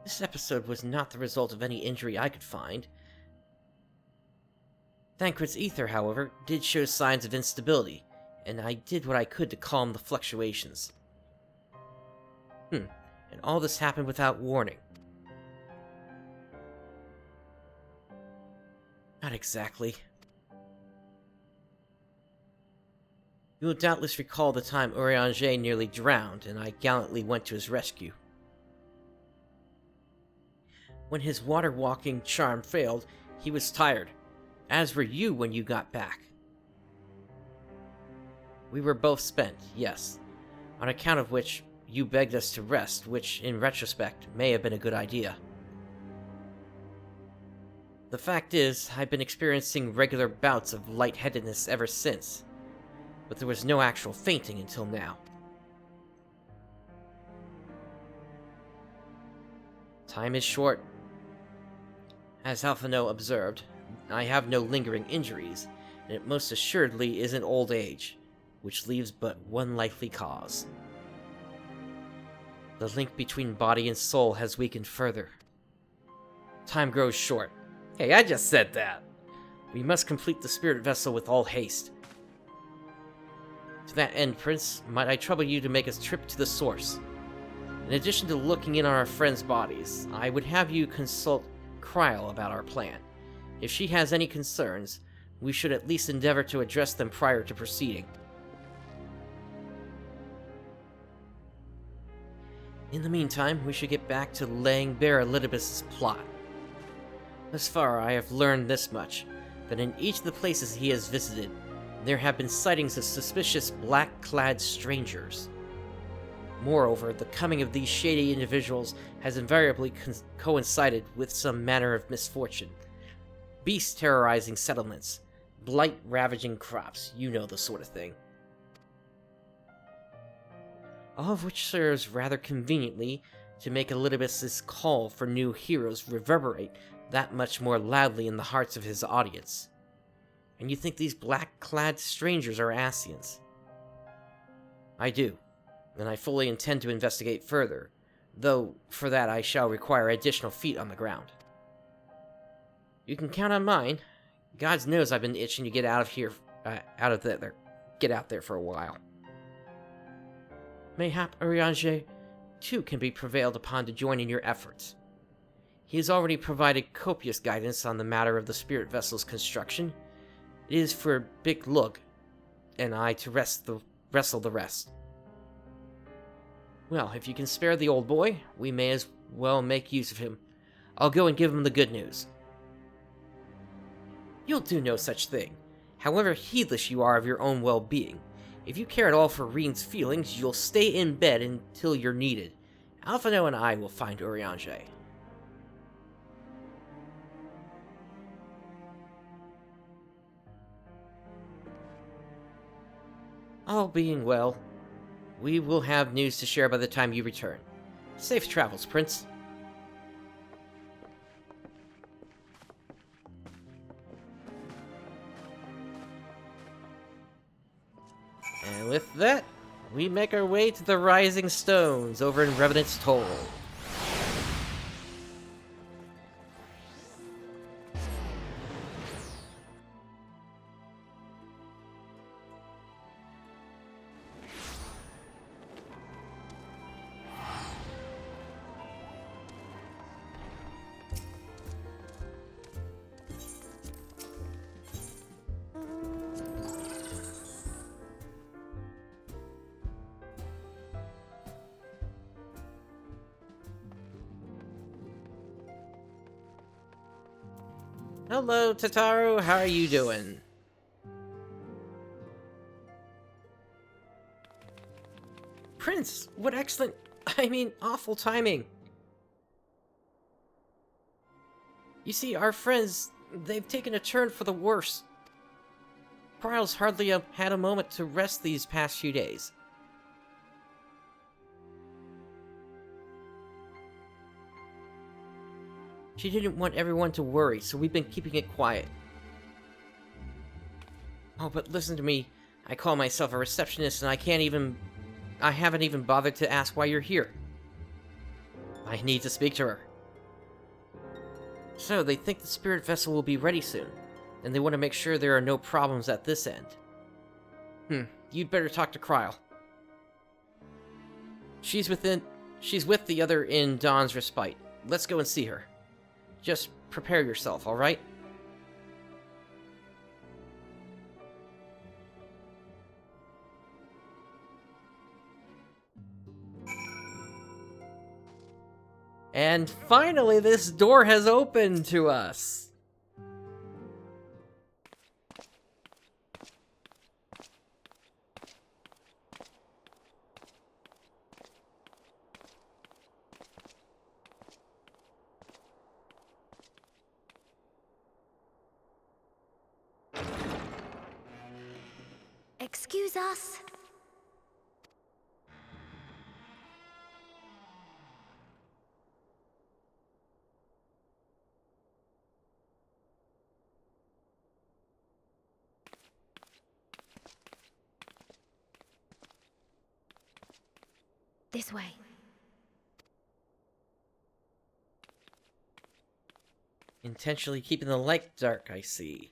This episode was not the result of any injury I could find. Thancred's ether, however, did show signs of instability, and I did what I could to calm the fluctuations. And all this happened without warning. Not exactly. You will doubtless recall the time Urianger nearly drowned, and I gallantly went to his rescue. When his water-walking charm failed, he was tired, as were you when you got back. We were both spent, yes, on account of which you begged us to rest, which, in retrospect, may have been a good idea. The fact is, I've been experiencing regular bouts of lightheadedness ever since, but there was no actual fainting until now. Time is short. As Alphino observed, I have no lingering injuries, and it most assuredly isn't old age, which leaves but one likely cause. The link between body and soul has weakened further. Time grows short. Hey, I just said that! We must complete the spirit vessel with all haste. To that end, Prince, might I trouble you to make a trip to the source? In addition to looking in on our friends' bodies, I would have you consult Kryl about our plan. If she has any concerns, we should at least endeavor to address them prior to proceeding. In the meantime, we should get back to laying bare Elidibus' plot. Thus far, I have learned this much, that in each of the places he has visited, there have been sightings of suspicious black-clad strangers. Moreover, the coming of these shady individuals has invariably coincided with some manner of misfortune. Beasts terrorizing settlements, blight ravaging crops, you know the sort of thing. all of which serves rather conveniently to make Elidibus's call for new heroes reverberate that much more loudly in the hearts of his audience. And you think these black-clad strangers are Ascians? I do, and I fully intend to investigate further, though for that I shall require additional feet on the ground. You can count on mine. God knows I've been itching to get out of here, get out there for a while. Mayhap Urianger, too, can be prevailed upon to join in your efforts. He has already provided copious guidance on the matter of the spirit vessel's construction. It is for Big Lug and I to wrestle the rest. Well, if you can spare the old boy, we may as well make use of him. I'll go and give him the good news. You'll do no such thing. However heedless you are of your own well-being, if you care at all for Reen's feelings, you'll stay in bed until you're needed. Alphino and I will find Urianger. All being well, we will have news to share by the time you return. Safe travels, Prince. And with that, we make our way to the Rising Stones over in Revenant's Toll. Hello, Tataru. How are you doing? Prince, what excellent, awful timing. You see, our friends, they've taken a turn for the worse. Pryle's hardly had a moment to rest these past few days. She didn't want everyone to worry, so we've been keeping it quiet. Oh, but listen to me. I call myself a receptionist and I haven't even bothered to ask why you're here. I need to speak to her. So, they think the spirit vessel will be ready soon, and they want to make sure there are no problems at this end. You'd better talk to Kryle. She's with the other in Dawn's Respite. Let's go and see her. Just prepare yourself, alright? And finally, this door has opened to us! Excuse us. This way. Intentionally keeping the light dark, I see.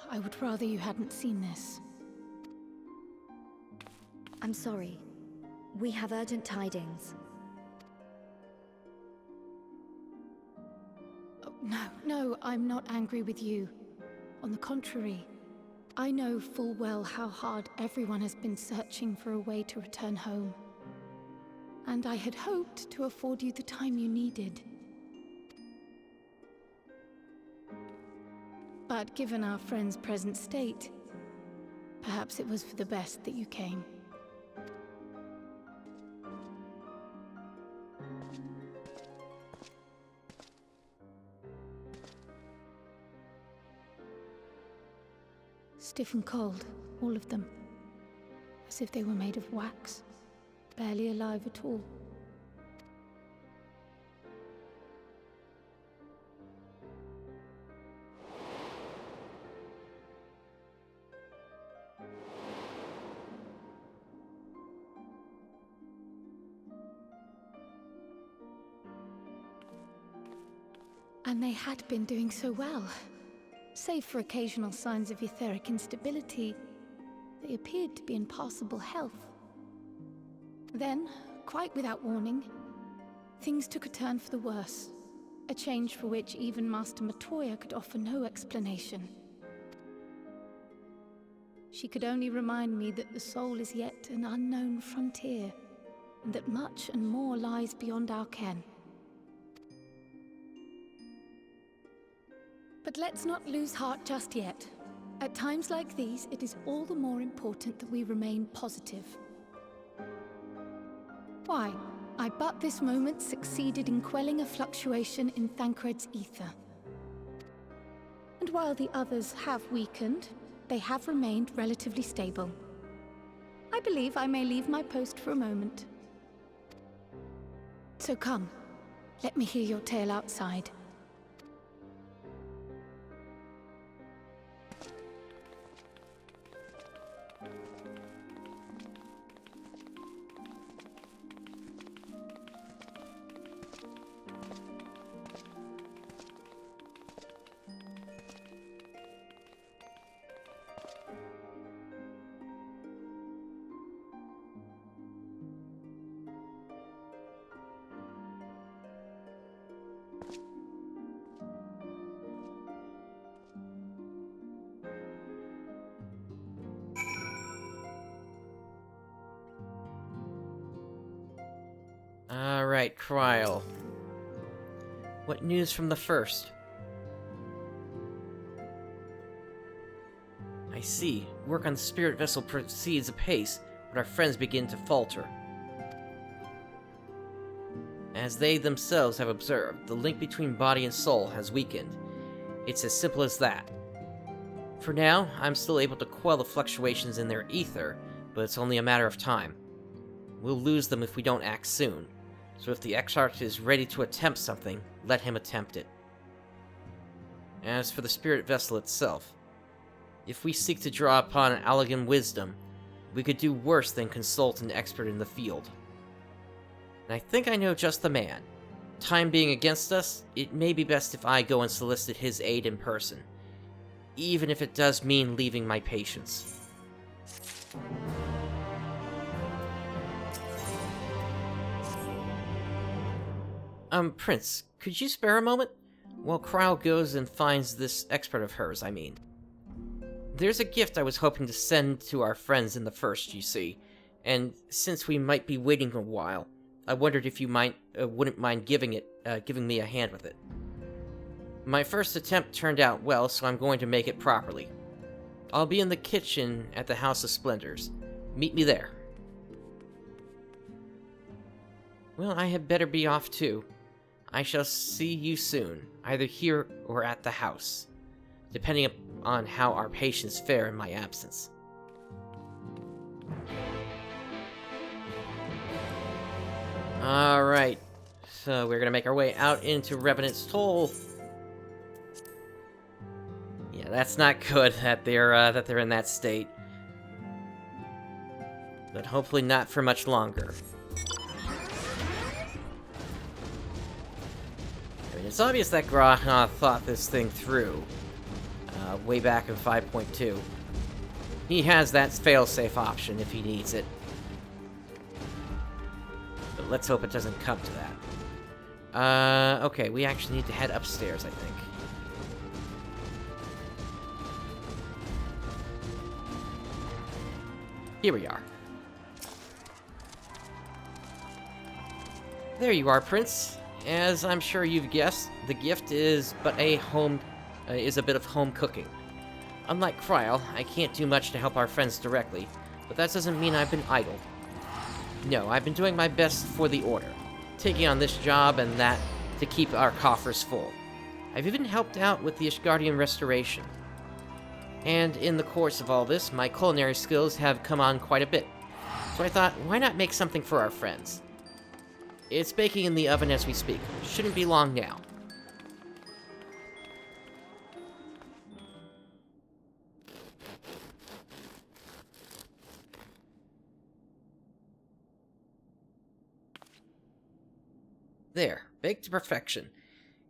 I would rather you hadn't seen this. I'm sorry. We have urgent tidings. We have urgent tidings. No, I'm not angry with you. On the contrary, I know full well how hard everyone has been searching for a way to return home. And I had hoped to afford you the time you needed. But given our friend's present state, perhaps it was for the best that you came. Stiff and cold, all of them. As if they were made of wax, barely alive at all. And they had been doing so well. Save for occasional signs of etheric instability, they appeared to be in passable health. Then, quite without warning, things took a turn for the worse. A change for which even Master Matoya could offer no explanation. She could only remind me that the soul is yet an unknown frontier, and that much and more lies beyond our ken. But let's not lose heart just yet. At times like these, it is all the more important that we remain positive. Why, I but this moment succeeded in quelling a fluctuation in Thancred's ether. And while the others have weakened, they have remained relatively stable. I believe I may leave my post for a moment. So come, let me hear your tale outside. Alright, Kryl. What news from the first? I see. Work on the spirit vessel proceeds apace, but our friends begin to falter. As they themselves have observed, the link between body and soul has weakened. It's as simple as that. For now, I'm still able to quell the fluctuations in their ether, but it's only a matter of time. We'll lose them if we don't act soon. So if the Exarch is ready to attempt something, let him attempt it. As for the spirit vessel itself, if we seek to draw upon Allagan wisdom, we could do worse than consult an expert in the field. And I think I know just the man. Time being against us, it may be best if I go and solicit his aid in person, even if it does mean leaving my patients. Prince, could you spare a moment? While Kryl goes and finds this expert of hers, I mean. There's a gift I was hoping to send to our friends in the first, you see, and since we might be waiting a while, I wondered if you wouldn't mind giving me a hand with it. My first attempt turned out well, so I'm going to make it properly. I'll be in the kitchen at the House of Splendors. Meet me there. Well, I had better be off too. I shall see you soon, either here or at the house, depending on how our patients fare in my absence. Alright, so we're gonna make our way out into Revenant's Toll. Yeah, that's not good that they're in that state. But hopefully not for much longer. It's obvious that Grahna thought this thing through, way back in 5.2. He has that failsafe option if he needs it. But let's hope it doesn't come to Okay, we actually need to head upstairs, I think. Here we are. There you are, Prince. As I'm sure you've guessed, the gift is but a bit of home cooking. Unlike Kryl, I can't do much to help our friends directly, but that doesn't mean I've been idle. No, I've been doing my best for the Order, taking on this job and that to keep our coffers full. I've even helped out with the Ishgardian restoration. And in the course of all this, my culinary skills have come on quite a bit. So I thought, why not make something for our friends? It's baking in the oven as we speak. Shouldn't be long now. There, baked to perfection,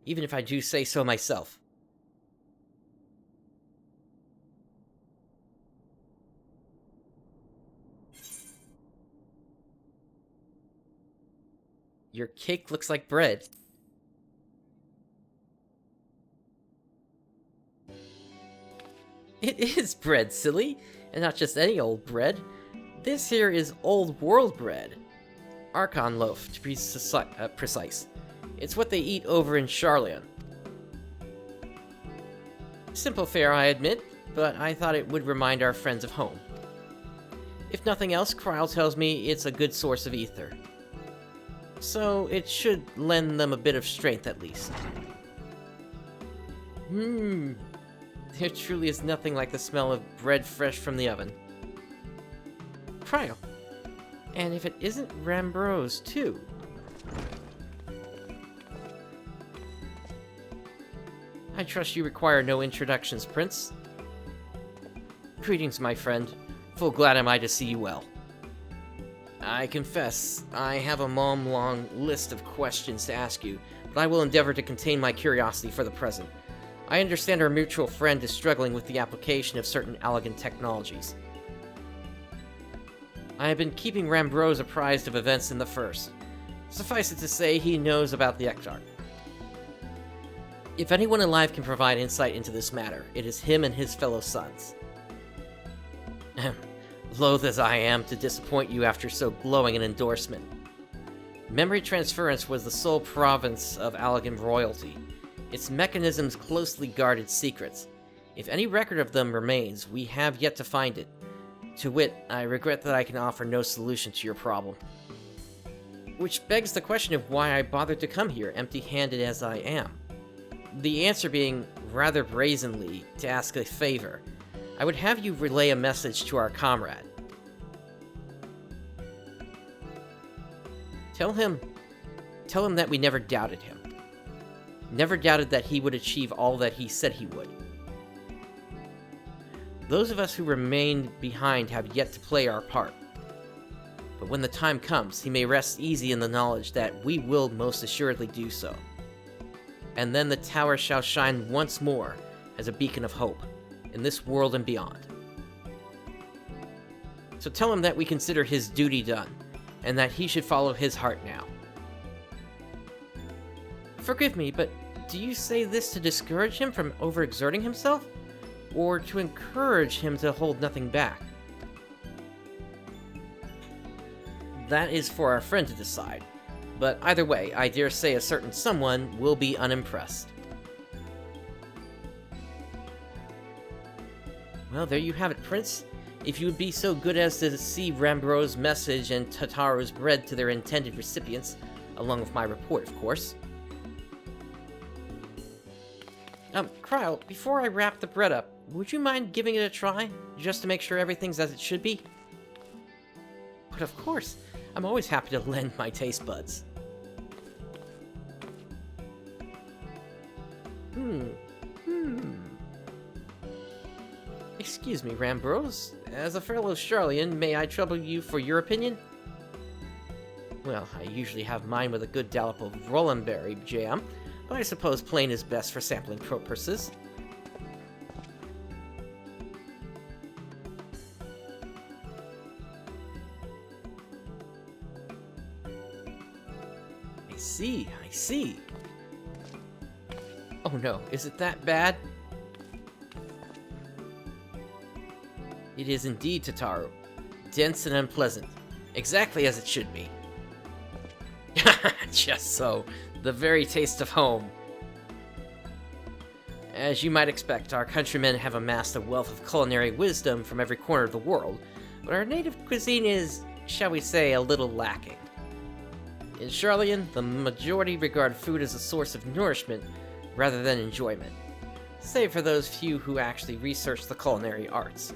even if I do say so myself. Your cake looks like bread. It is bread, silly, and not just any old bread. This here is old world bread. Archon Loaf, to be precise. It's what they eat over in Sharlayan. Simple fare, I admit, but I thought it would remind our friends of home. If nothing else, Kryl tells me it's a good source of ether. So it should lend them a bit of strength at least. There truly is nothing like the smell of bread fresh from the oven. Kryl. And if it isn't Rambros, too. I trust you require no introductions, Prince. Greetings, my friend. Full glad am I to see you well. I confess, I have a long list of questions to ask you, but I will endeavor to contain my curiosity for the present. I understand our mutual friend is struggling with the application of certain elegant technologies. I have been keeping Rambros apprised of events in the First. Suffice it to say, he knows about the XIV. If anyone alive can provide insight into this matter, it is him and his fellow sons. Loath as I am to disappoint you after so glowing an endorsement. Memory transference was the sole province of Allegan royalty, its mechanisms closely guarded secrets. If any record of them remains, we have yet to find it. To wit, I regret that I can offer no solution to your problem. Which begs the question of why I bothered to come here, empty-handed as I am. The answer being, rather brazenly, to ask a favor. I would have you relay a message to our comrade. Tell him that we never doubted him. Never doubted that he would achieve all that he said he would. Those of us who remained behind have yet to play our part. But when the time comes, he may rest easy in the knowledge that we will most assuredly do so. And then the tower shall shine once more as a beacon of hope, in this world and beyond. So tell him that we consider his duty done, and that he should follow his heart now. Forgive me, but do you say this to discourage him from overexerting himself? Or to encourage him to hold nothing back? That is for our friend to decide, but either way, I dare say a certain someone will be unimpressed. Well, there you have it, Prince. If you would be so good as to see Rambros' message and Tataro's bread to their intended recipients, along with my report, of course. Kryl, before I wrap the bread up, would you mind giving it a try, just to make sure everything's as it should be? But of course, I'm always happy to lend my taste buds. Excuse me, Rambros. As a fellow Sharlayan, may I trouble you for your opinion? Well, I usually have mine with a good dollop of Rollenberry jam, but I suppose plain is best for sampling purposes. I see. Oh no, is it that bad? It is indeed, Tataru. Dense and unpleasant. Exactly as it should be. Just so. The very taste of home. As you might expect, our countrymen have amassed a wealth of culinary wisdom from every corner of the world, but our native cuisine is, shall we say, a little lacking. In Charlian, the majority regard food as a source of nourishment rather than enjoyment, save for those few who actually research the culinary arts.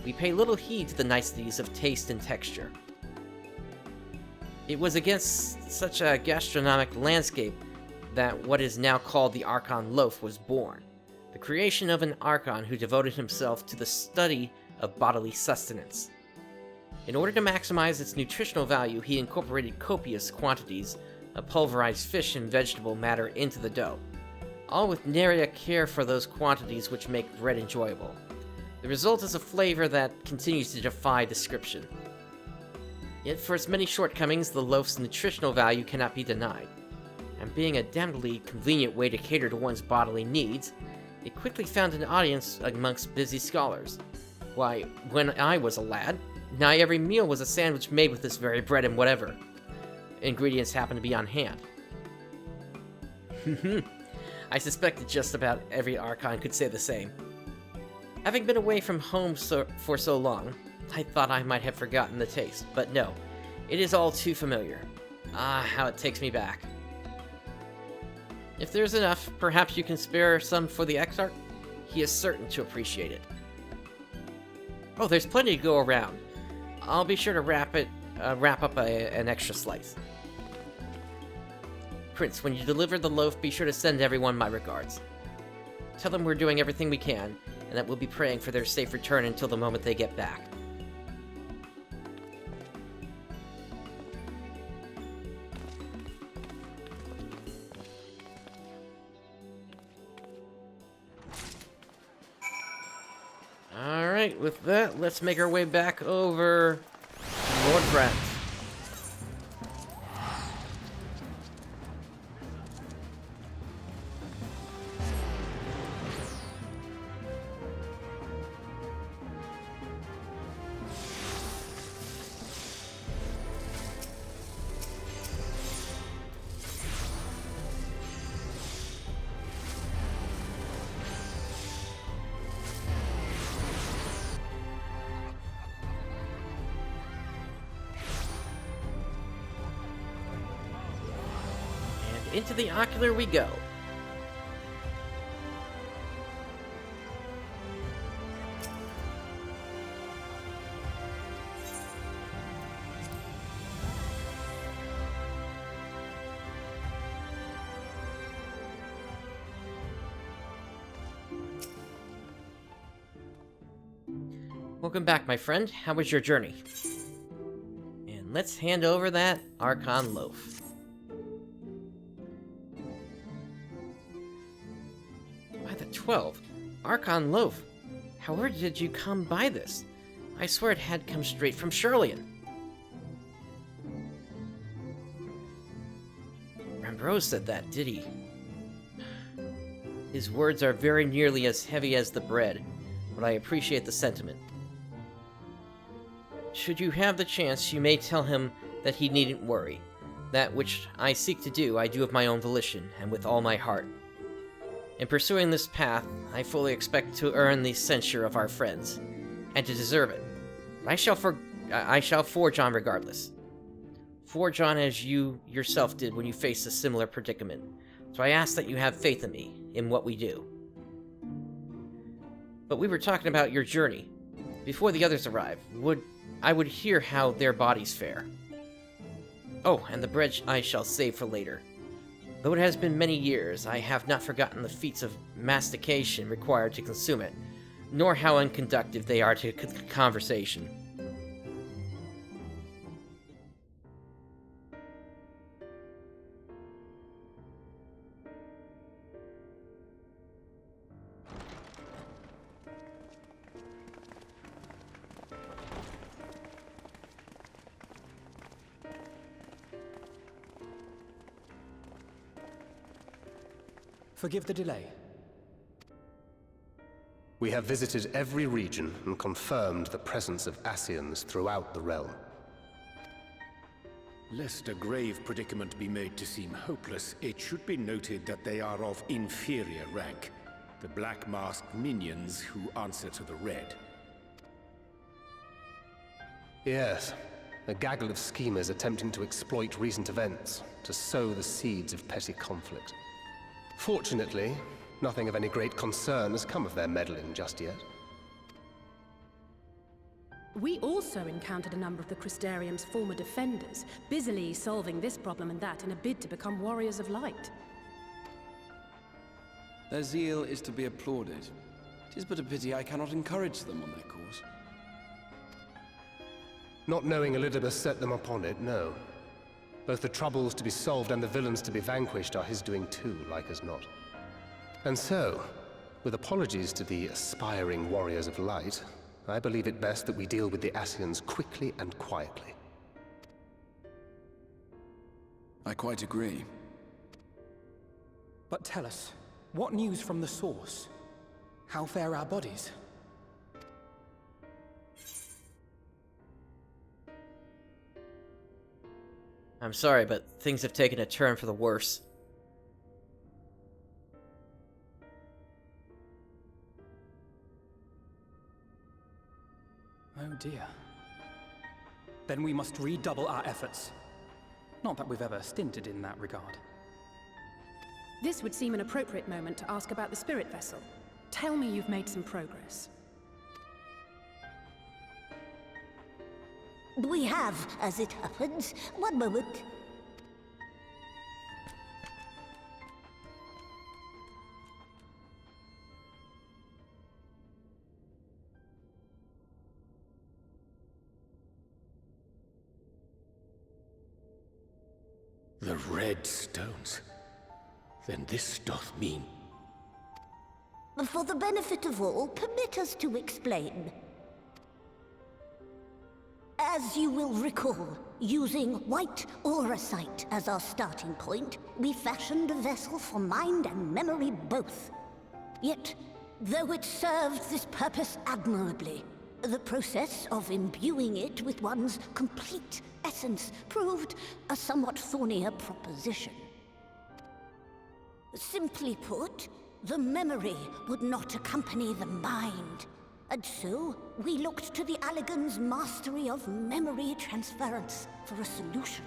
We pay little heed to the niceties of taste and texture. It was against such a gastronomic landscape that what is now called the Archon Loaf was born, the creation of an Archon who devoted himself to the study of bodily sustenance. In order to maximize its nutritional value, he incorporated copious quantities of pulverized fish and vegetable matter into the dough, all with nary a care for those quantities which make bread enjoyable. The result is a flavor that continues to defy description. Yet for its many shortcomings, the loaf's nutritional value cannot be denied, and being a damnably convenient way to cater to one's bodily needs, it quickly found an audience amongst busy scholars. Why, when I was a lad, nigh every meal was a sandwich made with this very bread and whatever ingredients happened to be on hand. I suspect that just about every Archon could say the same. Having been away from home for so long, I thought I might have forgotten the taste, but no, it is all too familiar. Ah, how it takes me back. If there's enough, perhaps you can spare some for the Exarch? He is certain to appreciate it. Oh, there's plenty to go around. I'll be sure to wrap up an extra slice. Prince, when you deliver the loaf, be sure to send everyone my regards. Tell them we're doing everything we can, and that we'll be praying for their safe return until the moment they get back. Alright, with that, let's make our way back over to Lord Brent. Into the ocular we go. Welcome back, my friend. How was your journey? And let's hand over that Archon Loaf. By the 12, Archon Loaf. However did you come by this? I swear it had come straight from Charlian. Rambrose said that, did he? His words are very nearly as heavy as the bread, but I appreciate the sentiment. Should you have the chance, you may tell him that he needn't worry. That which I seek to do, I do of my own volition, and with all my heart. In pursuing this path, I fully expect to earn the censure of our friends, and to deserve it. But I shall forge on regardless. Forge on as you yourself did when you faced a similar predicament. So I ask that you have faith in me, in what we do. But we were talking about your journey. Before the others arrive, I would hear how their bodies fare. Oh, and the bread I shall save for later. Though it has been many years, I have not forgotten the feats of mastication required to consume it, nor how unconductive they are to conversation. Forgive the delay. We have visited every region and confirmed the presence of Scions throughout the realm. Lest a grave predicament be made to seem hopeless, it should be noted that they are of inferior rank. The black-masked minions who answer to the Red. Yes, a gaggle of schemers attempting to exploit recent events to sow the seeds of petty conflict. Fortunately, nothing of any great concern has come of their meddling just yet. We also encountered a number of the Crystarium's former defenders, busily solving this problem and that in a bid to become warriors of light. Their zeal is to be applauded. It is but a pity I cannot encourage them on their course. Not knowing Elidibus set them upon it, no. Both the troubles to be solved and the villains to be vanquished are his doing too, like as not. And so, with apologies to the aspiring warriors of light, I believe it best that we deal with the Scions quickly and quietly. I quite agree. But tell us, what news from the source? How fare our bodies? I'm sorry, but things have taken a turn for the worse. Oh dear. Then we must redouble our efforts. Not that we've ever stinted in that regard. This would seem an appropriate moment to ask about the spirit vessel. Tell me you've made some progress. We have, as it happens. One moment. The red stones. Then this doth mean... For the benefit of all, permit us to explain. As you will recall, using white auracite as our starting point, we fashioned a vessel for mind and memory both. Yet, though it served this purpose admirably, the process of imbuing it with one's complete essence proved a somewhat thornier proposition. Simply put, the memory would not accompany the mind. And so, we looked to the Allegan's mastery of memory transference for a solution.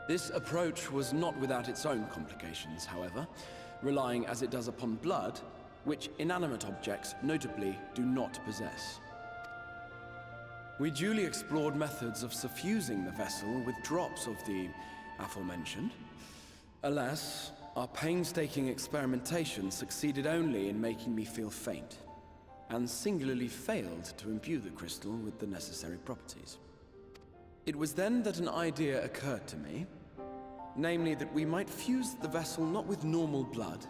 This approach was not without its own complications, however, relying as it does upon blood, which inanimate objects, notably, do not possess. We duly explored methods of suffusing the vessel with drops of the aforementioned. Alas, our painstaking experimentation succeeded only in making me feel faint, and singularly failed to imbue the crystal with the necessary properties. It was then that an idea occurred to me, namely that we might fuse the vessel not with normal blood,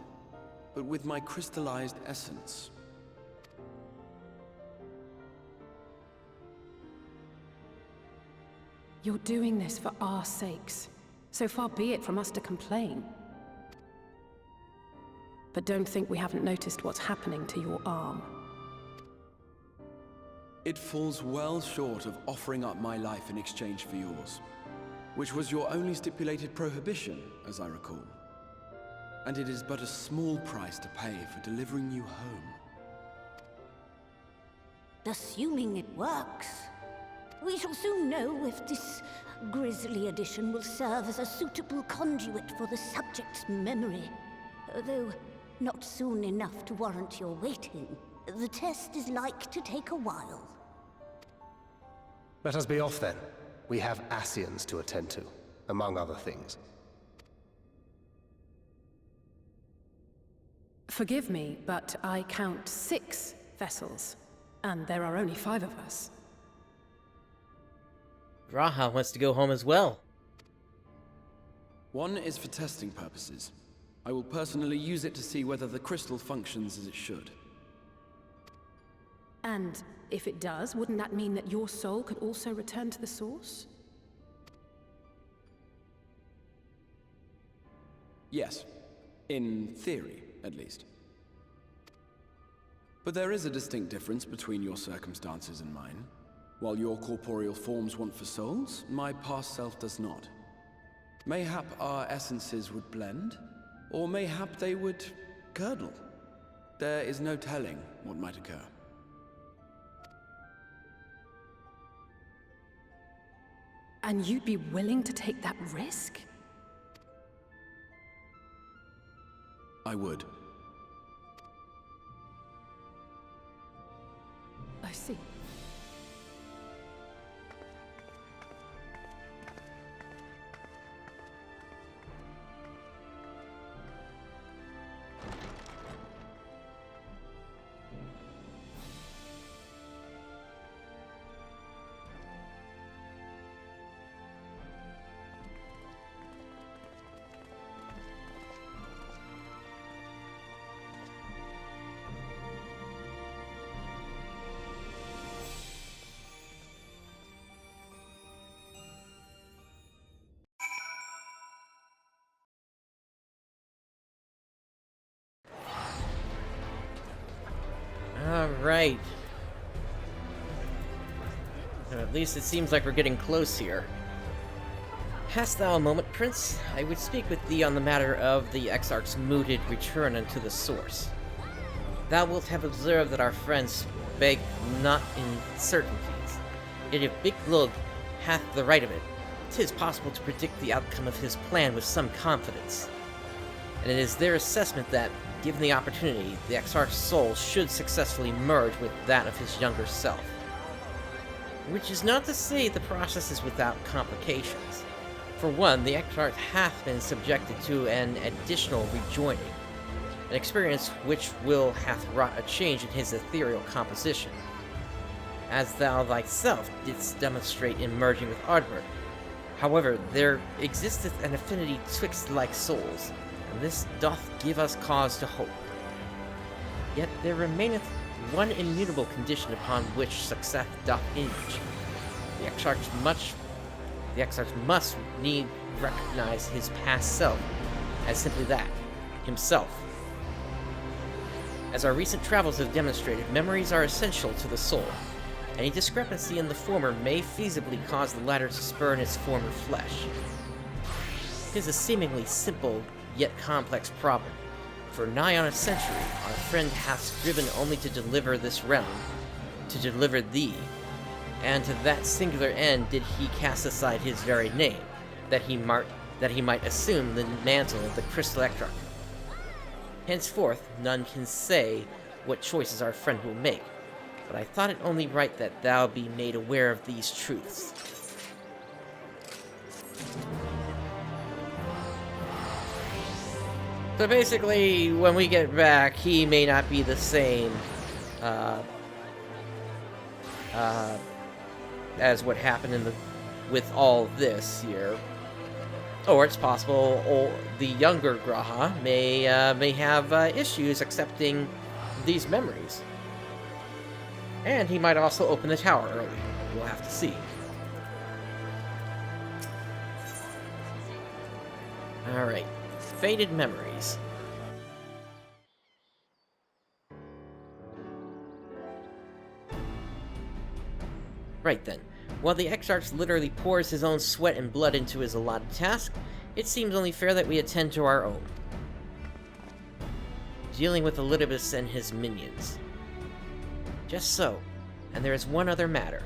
but with my crystallized essence. You're doing this for our sakes. So far be it from us to complain. But don't think we haven't noticed what's happening to your arm. It falls well short of offering up my life in exchange for yours, which was your only stipulated prohibition, as I recall. And it is but a small price to pay for delivering you home. Assuming it works, we shall soon know if this grisly addition will serve as a suitable conduit for the subject's memory. Though not soon enough to warrant your waiting. The test is like to take a while. Let us be off then. We have Scions to attend to, among other things. Forgive me, but I count 6 vessels, and there are only 5 of us. Raha wants to go home as well. One is for testing purposes. I will personally use it to see whether the crystal functions as it should. And if it does, wouldn't that mean that your soul could also return to the source? Yes. In theory, at least. But there is a distinct difference between your circumstances and mine. While your corporeal forms want for souls, my past self does not. Mayhap our essences would blend, or mayhap they would curdle. There is no telling what might occur. And you'd be willing to take that risk? I would. I see. Alright. At least it seems like we're getting close here. Hast thou a moment, Prince? I would speak with thee on the matter of the Exarch's mooted return unto the source. Thou wilt have observed that our friends beg not in certainties. Yet if Big Glug hath the right of it, 'tis possible to predict the outcome of his plan with some confidence. And it is their assessment that, given the opportunity, the Exarch's soul should successfully merge with that of his younger self. Which is not to say the process is without complications. For one, the Exarch hath been subjected to an additional rejoining, an experience which will hath wrought a change in his ethereal composition, as thou thyself didst demonstrate in merging with Ardbert. However, there existeth an affinity twixt like souls, and this doth give us cause to hope. Yet there remaineth one immutable condition upon which success doth hinge. The Exarch must need recognize his past self as simply that, himself. As our recent travels have demonstrated, memories are essential to the soul. Any discrepancy in the former may feasibly cause the latter to spurn its former flesh. It is a seemingly simple yet complex problem. For nigh on a century, our friend hath striven only to deliver this realm, to deliver thee, and to that singular end did he cast aside his very name, that he might assume the mantle of the Crystal Exarch. Henceforth, none can say what choices our friend will make, but I thought it only right that thou be made aware of these truths. So basically, when we get back, he may not be the same as what happened with all this here. Or it's possible the younger Graha may have issues accepting these memories. And he might also open the tower early. We'll have to see. Alright. Faded memories. Right then. While the Exarch literally pours his own sweat and blood into his allotted task, it seems only fair that we attend to our own. Dealing with Elidibus and his minions. Just so. And there is one other matter.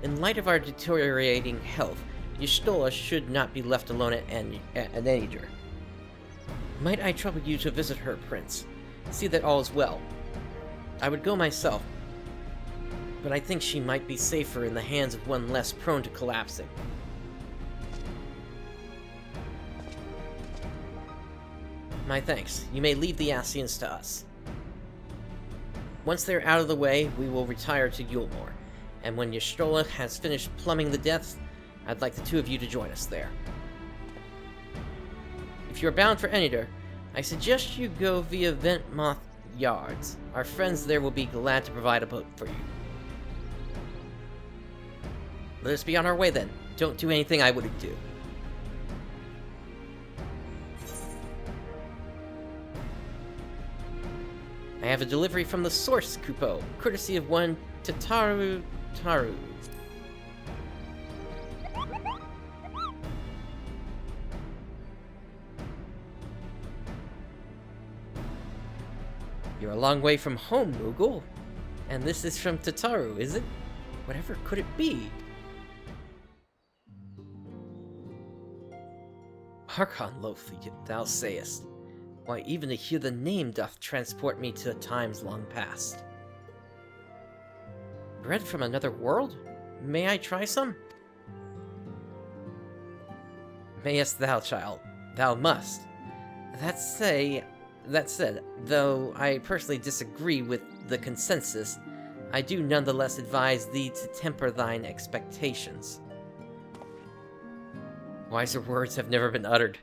In light of our deteriorating health, Y'shtola should not be left alone at Anager. Might I trouble you to visit her, Prince? See that all is well. I would go myself, but I think she might be safer in the hands of one less prone to collapsing. My thanks. You may leave the Ascians to us. Once they're out of the way, we will retire to Yulmore, and when Y'shtola has finished plumbing the depths, I'd like the two of you to join us there. If you're bound for Enider, I suggest you go via Ventmoth Yards. Our friends there will be glad to provide a boat for you. Let us be on our way then. Don't do anything I wouldn't do. I have a delivery from the Source Kupo, courtesy of one Tataru Taru. You're a long way from home, Moogle. And this is from Tataru, is it? Whatever could it be? Archon Loaf, thou sayest. Why, even to hear the name doth transport me to times long past. Bread from another world? May I try some? Mayest thou, child. Thou must. That said, though I personally disagree with the consensus, I do nonetheless advise thee to temper thine expectations. Wiser words have never been uttered.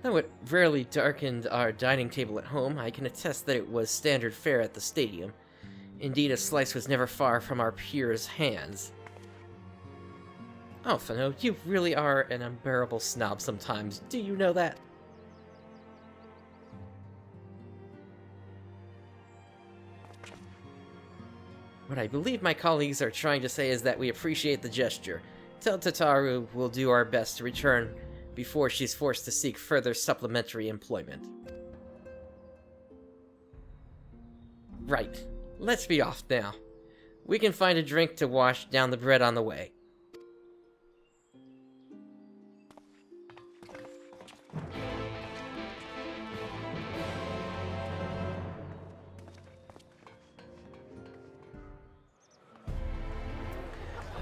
Though it rarely darkened our dining table at home, I can attest that it was standard fare at the stadium. Indeed, a slice was never far from our peers' hands. Oh, Fano, you really are an unbearable snob sometimes. Do you know that? What I believe my colleagues are trying to say is that we appreciate the gesture. Tell Tataru we'll do our best to return before she's forced to seek further supplementary employment. Right. Let's be off now. We can find a drink to wash down the bread on the way.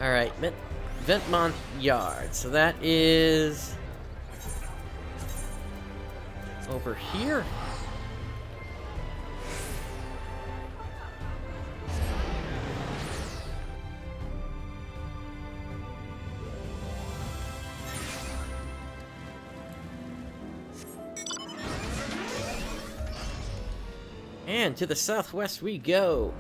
Alright, Ventmont Yard. So that is over here. And to the southwest we go.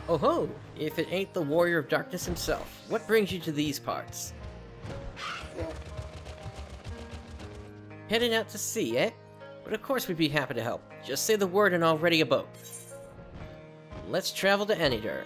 Oh ho! If it ain't the Warrior of Darkness himself, what brings you to these parts? Heading out to sea, eh? But of course we'd be happy to help. Just say the word and I'll ready a boat. Let's travel to Enidur.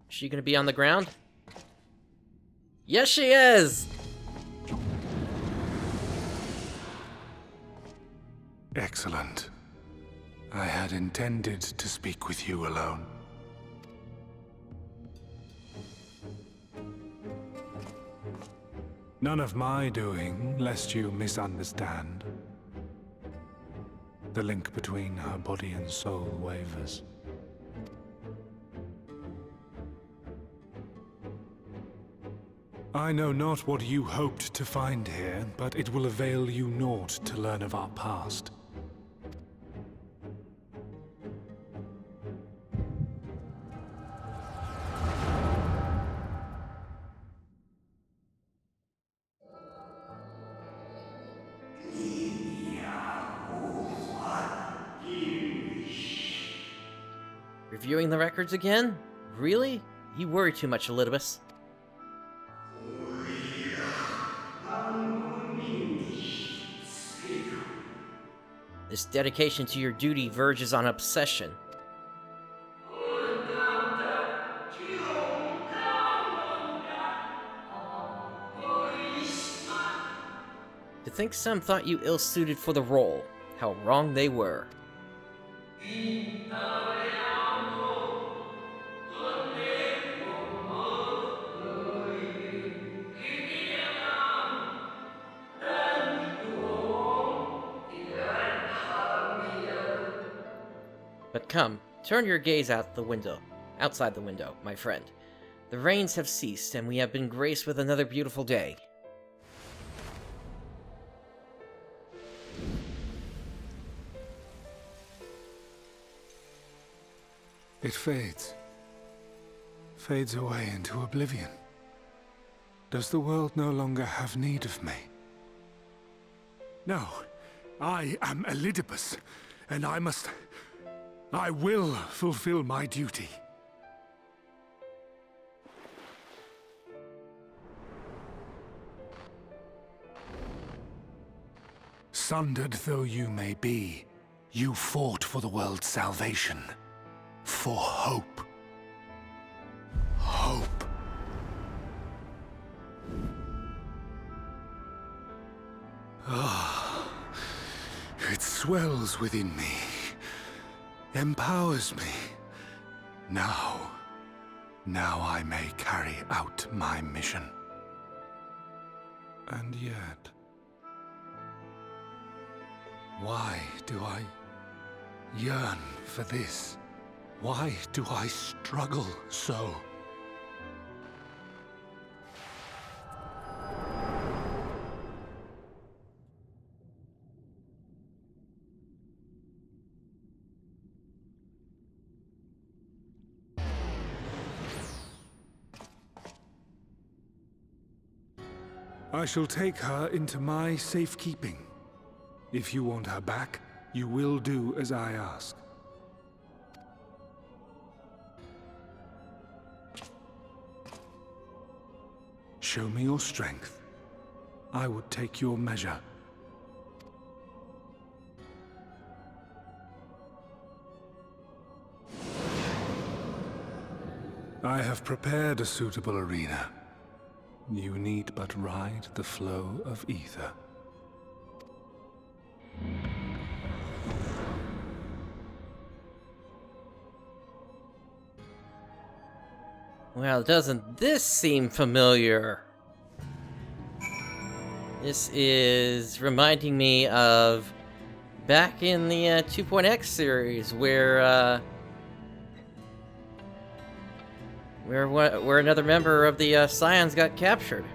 Is she gonna be on the ground? Yes, she is! Excellent. I had intended to speak with you alone. None of my doing, lest you misunderstand. The link between her body and soul wavers. I know not what you hoped to find here, but it will avail you naught to learn of our past. Reviewing the records again? Really? You worry too much, Elidibus. This dedication to your duty verges on obsession. To think some thought you ill-suited for the role. How wrong they were. But come, turn your gaze outside the window, my friend. The rains have ceased, and we have been graced with another beautiful day. It fades. Fades away into oblivion. Does the world no longer have need of me? No. I am Elidibus, and I will fulfill my duty. Sundered though you may be, you fought for the world's salvation. For hope. Hope. Ah, it swells within me, empowers me. Now I may carry out my mission. And yet, why do I yearn for this? Why do I struggle so? I shall take her into my safekeeping. If you want her back, you will do as I ask. Show me your strength. I would take your measure. I have prepared a suitable arena. You need but ride the flow of ether. Well, doesn't this seem familiar? This is reminding me of back in the 2.x series where another member of the Scions got captured.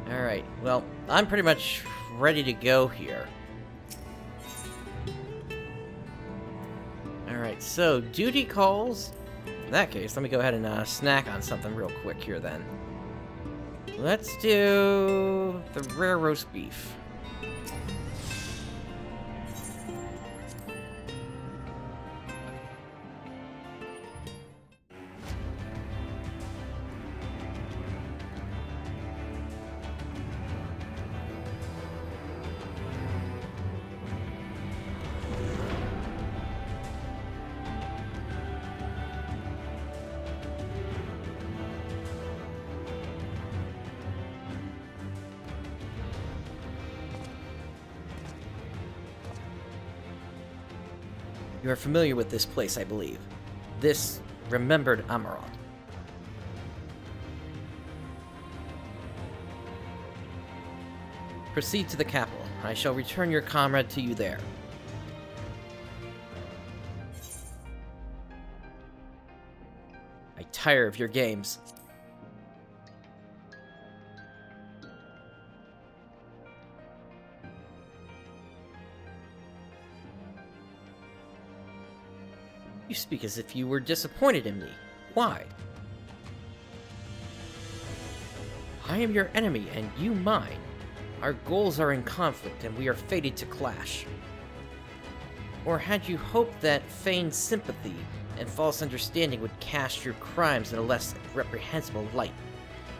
Alright, well, I'm pretty much ready to go here. Alright, so duty calls. In that case, let me go ahead and snack on something real quick here then. Let's do the rare roast beef. You are familiar with this place, I believe. This remembered Amarant. Proceed to the capital. I shall return your comrade to you there. I tire of your games. You speak as if you were disappointed in me. Why? I am your enemy, and you mine. Our goals are in conflict, and we are fated to clash. Or had you hoped that feigned sympathy and false understanding would cast your crimes in a less reprehensible light,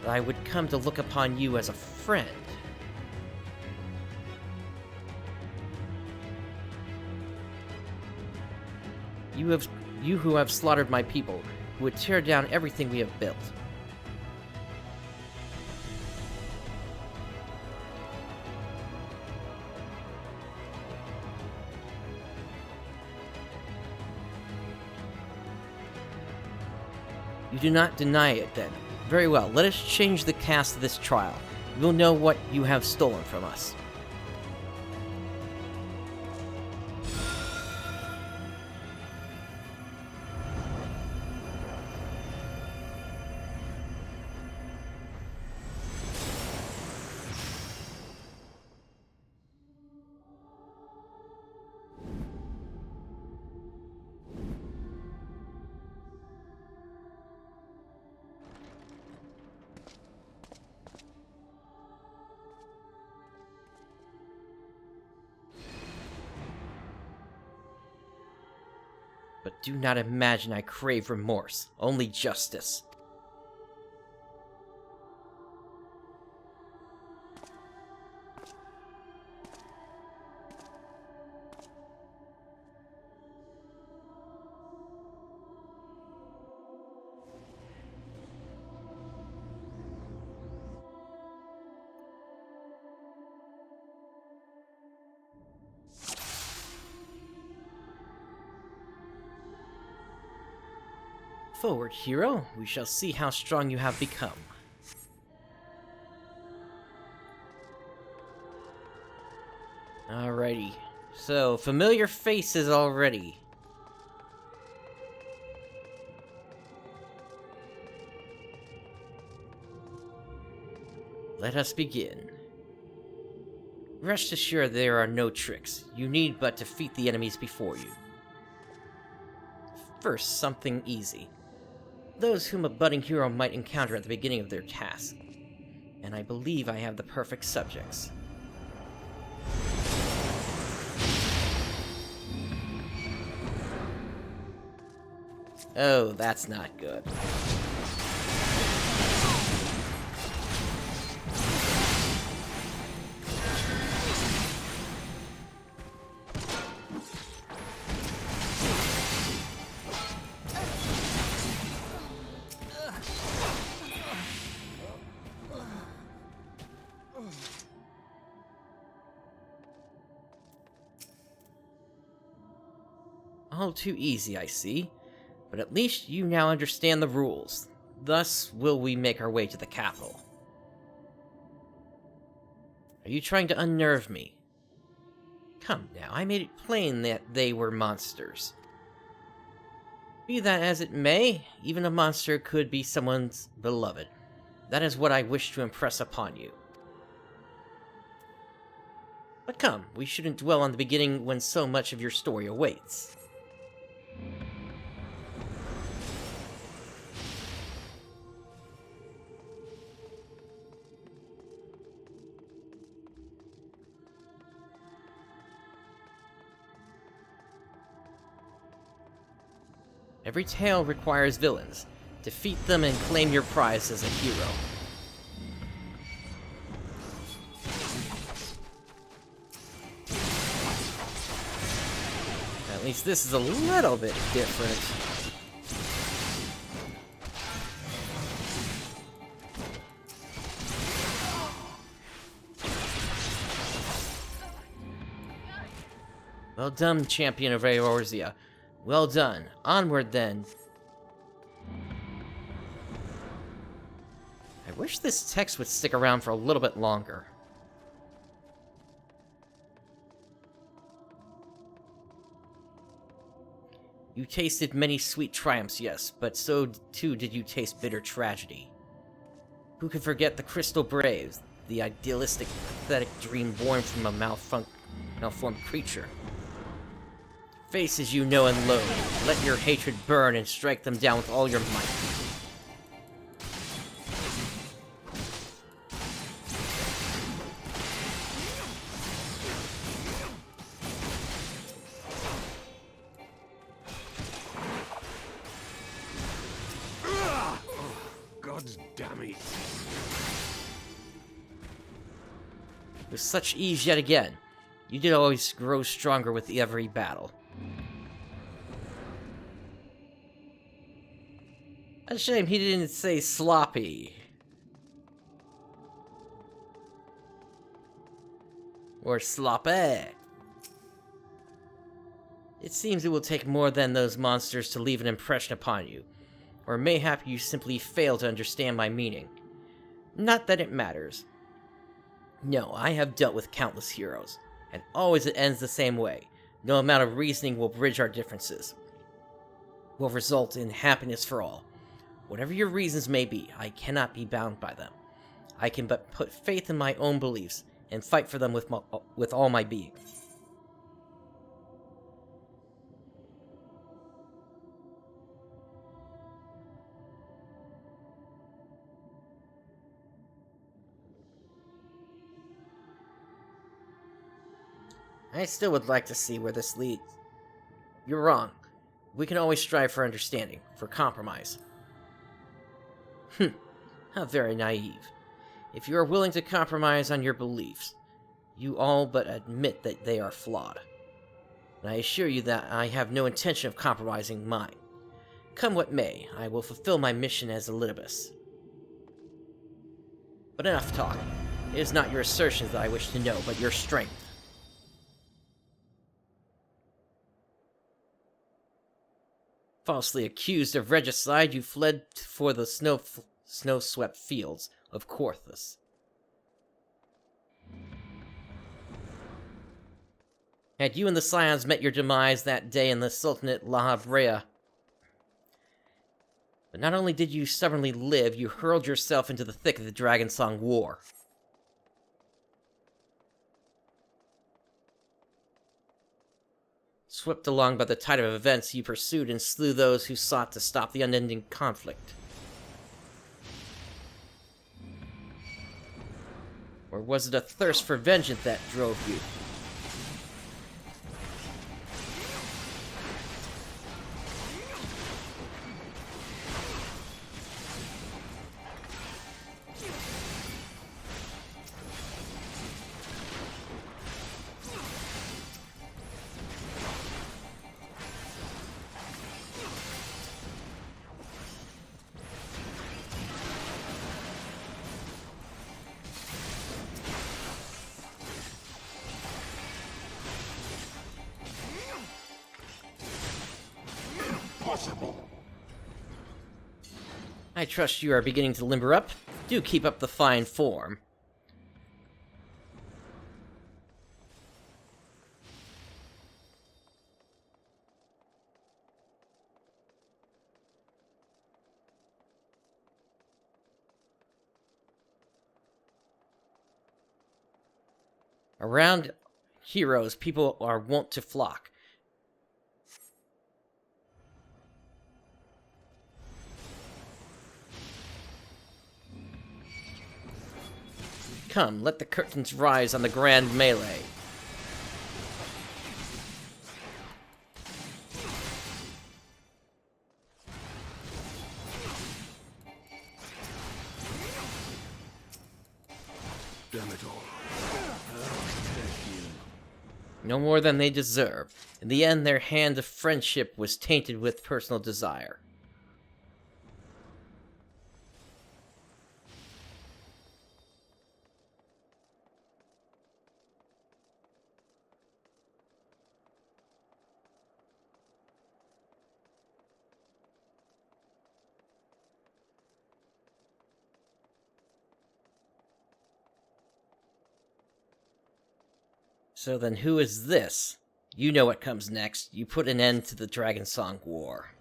that I would come to look upon you as a friend? You who have slaughtered my people, who would tear down everything we have built. You do not deny it, then. Very well, let us change the cast of this trial. We will know what you have stolen from us. Do not imagine I crave remorse, only justice. Forward, hero. We shall see how strong you have become. Alrighty. So, familiar faces already. Let us begin. Rest assured there are no tricks. You need but defeat the enemies before you. First, something easy. Those whom a budding hero might encounter at the beginning of their task. And I believe I have the perfect subjects. Oh, that's not good. All too easy, I see. But at least you now understand the rules. Thus will we make our way to the capital. Are you trying to unnerve me? Come now, I made it plain that they were monsters. Be that as it may, even a monster could be someone's beloved. That is what I wish to impress upon you. But come, we shouldn't dwell on the beginning when so much of your story awaits. Every tale requires villains. Defeat them and claim your prize as a hero. At least this is a little bit different. Well done, champion of Eorzea. Well done. Onward, then. I wish this text would stick around for a little bit longer. You tasted many sweet triumphs, yes, but so too did you taste bitter tragedy. Who could forget the Crystal Braves, the idealistic, pathetic dream born from a malformed creature? Faces you know and loathe, let your hatred burn and strike them down with all your might. God damn it. With such ease yet again, you did always grow stronger with every battle. A shame he didn't say sloppy. Or sloppy. It seems it will take more than those monsters to leave an impression upon you. Or mayhap you simply fail to understand my meaning. Not that it matters. No, I have dealt with countless heroes, and always it ends the same way. No amount of reasoning will bridge our differences. Will result in happiness for all. Whatever your reasons may be, I cannot be bound by them. I can but put faith in my own beliefs, and fight for them with all my being. I still would like to see where this leads. You're wrong. We can always strive for understanding, for compromise. How very naive. If you are willing to compromise on your beliefs, you all but admit that they are flawed. And I assure you that I have no intention of compromising mine. Come what may, I will fulfill my mission as Elidibus. But enough talk. It is not your assertions that I wish to know, but your strength. Falsely accused of regicide, you fled for the snow-swept fields of Korthus. Had you and the Scions met your demise that day in the Sultanate La Habrea, but not only did you stubbornly live, you hurled yourself into the thick of the Dragonsong War. Swept along by the tide of events, you pursued and slew those who sought to stop the unending conflict. Or was it a thirst for vengeance that drove you? I trust you are beginning to limber up. Do keep up the fine form. Around heroes, people are wont to flock. Come, let the curtains rise on the grand melee. Damn it all. No more than they deserve. In the end, their hand of friendship was tainted with personal desire. So then who is this? You know what comes next. You put an end to the Dragonsong War.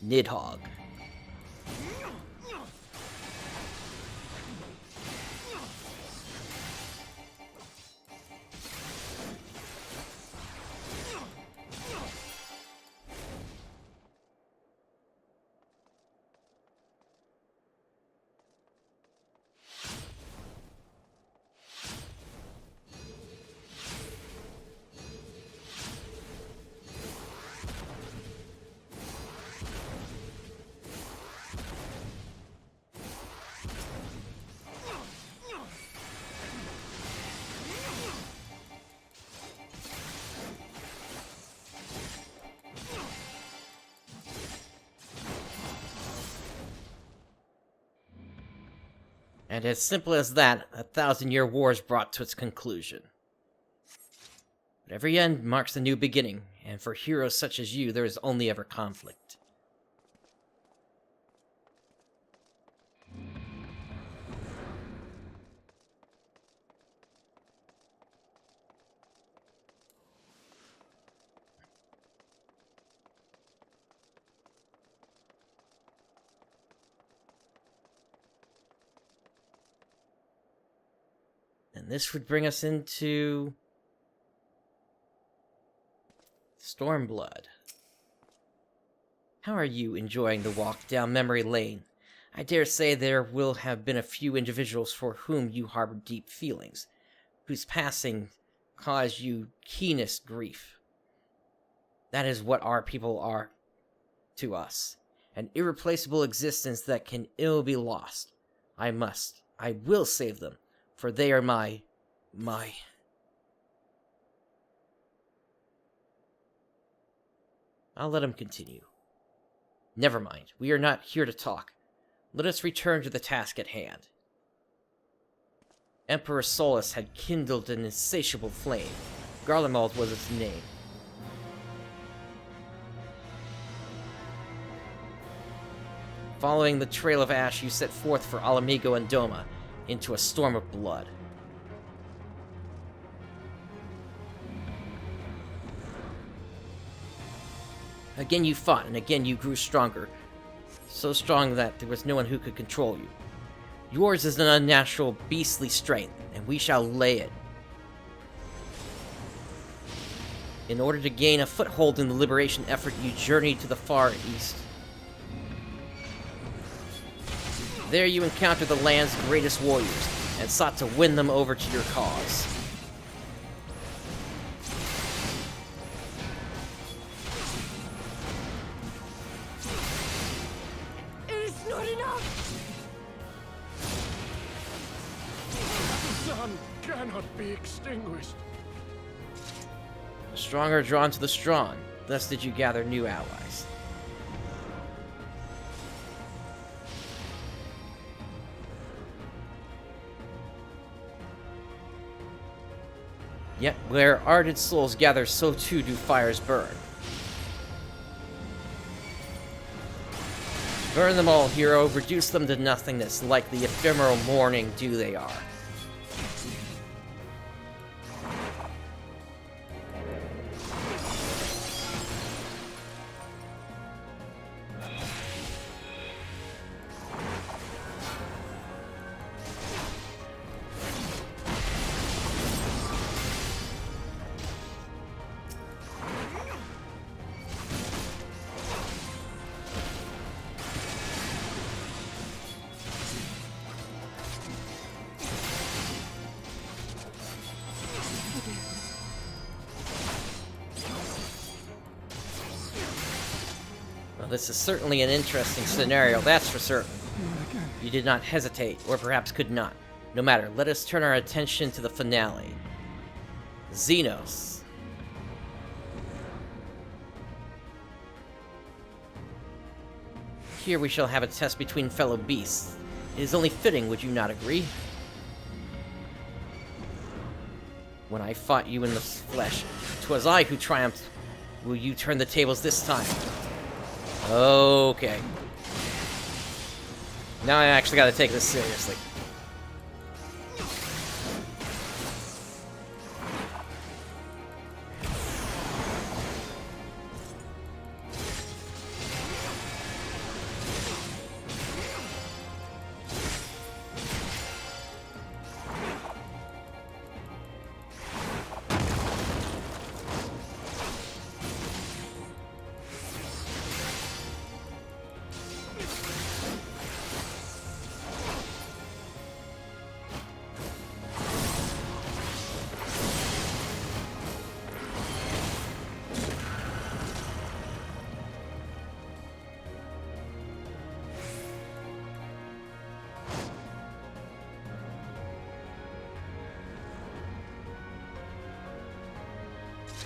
Nidhogg. And as simple as that, a 1,000-year war is brought to its conclusion. But every end marks a new beginning, and for heroes such as you, there is only ever conflict. And this would bring us into Stormblood. How are you enjoying the walk down memory lane? I dare say there will have been a few individuals for whom you harbor deep feelings, whose passing cause you keenest grief. That is what our people are to us. An irreplaceable existence that can ill be lost. I will save them, for they are my... I'll let him continue. Never mind, we are not here to talk. Let us return to the task at hand. Emperor Solus had kindled an insatiable flame. Garlemald was its name. Following the trail of ash, you set forth for Alamigo and Doma into a storm of blood. Again you fought, and again you grew stronger. So strong that there was no one who could control you. Yours is an unnatural, beastly strength, and we shall lay it. In order to gain a foothold in the liberation effort, you journeyed to the far east. There you encountered the land's greatest warriors, and sought to win them over to your cause. It is not enough! The sun cannot be extinguished. The strong are drawn to the strong, thus did you gather new allies. Yet, where ardent souls gather, so too do fires burn. Burn them all, hero, reduce them to nothingness, like the ephemeral morning dew they are. This is certainly an interesting scenario, that's for certain. You did not hesitate, or perhaps could not. No matter, let us turn our attention to the finale. Xenos. Here we shall have a test between fellow beasts. It is only fitting, would you not agree? When I fought you in the flesh, 'twas I who triumphed. Will you turn the tables this time? Okay. Now I actually gotta take this seriously.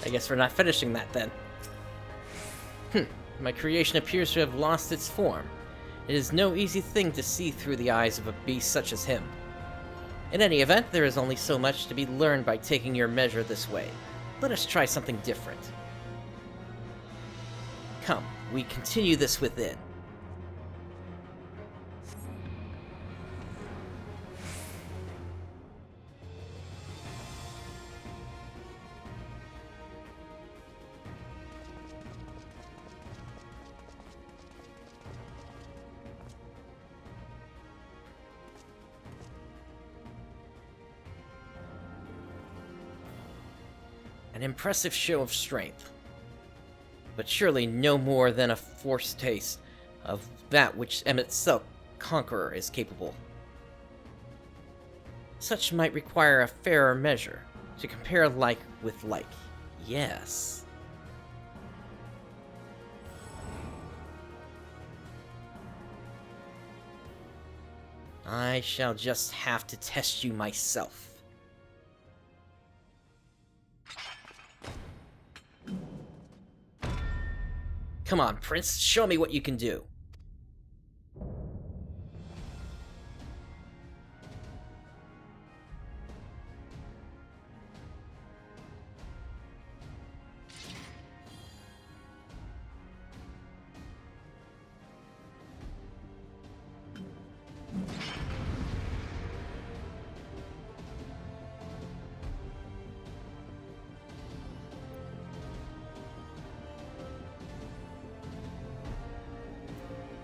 I guess we're not finishing that then. My creation appears to have lost its form. It is no easy thing to see through the eyes of a beast such as him. In any event, there is only so much to be learned by taking your measure this way. Let us try something different. Come, we continue this within. An impressive show of strength, but surely no more than a foretaste of that which Emmet Selk, Conqueror, is capable. Such might require a fairer measure. To compare like with like. Yes. I shall just have to test you myself. Come on, Prince, show me what you can do.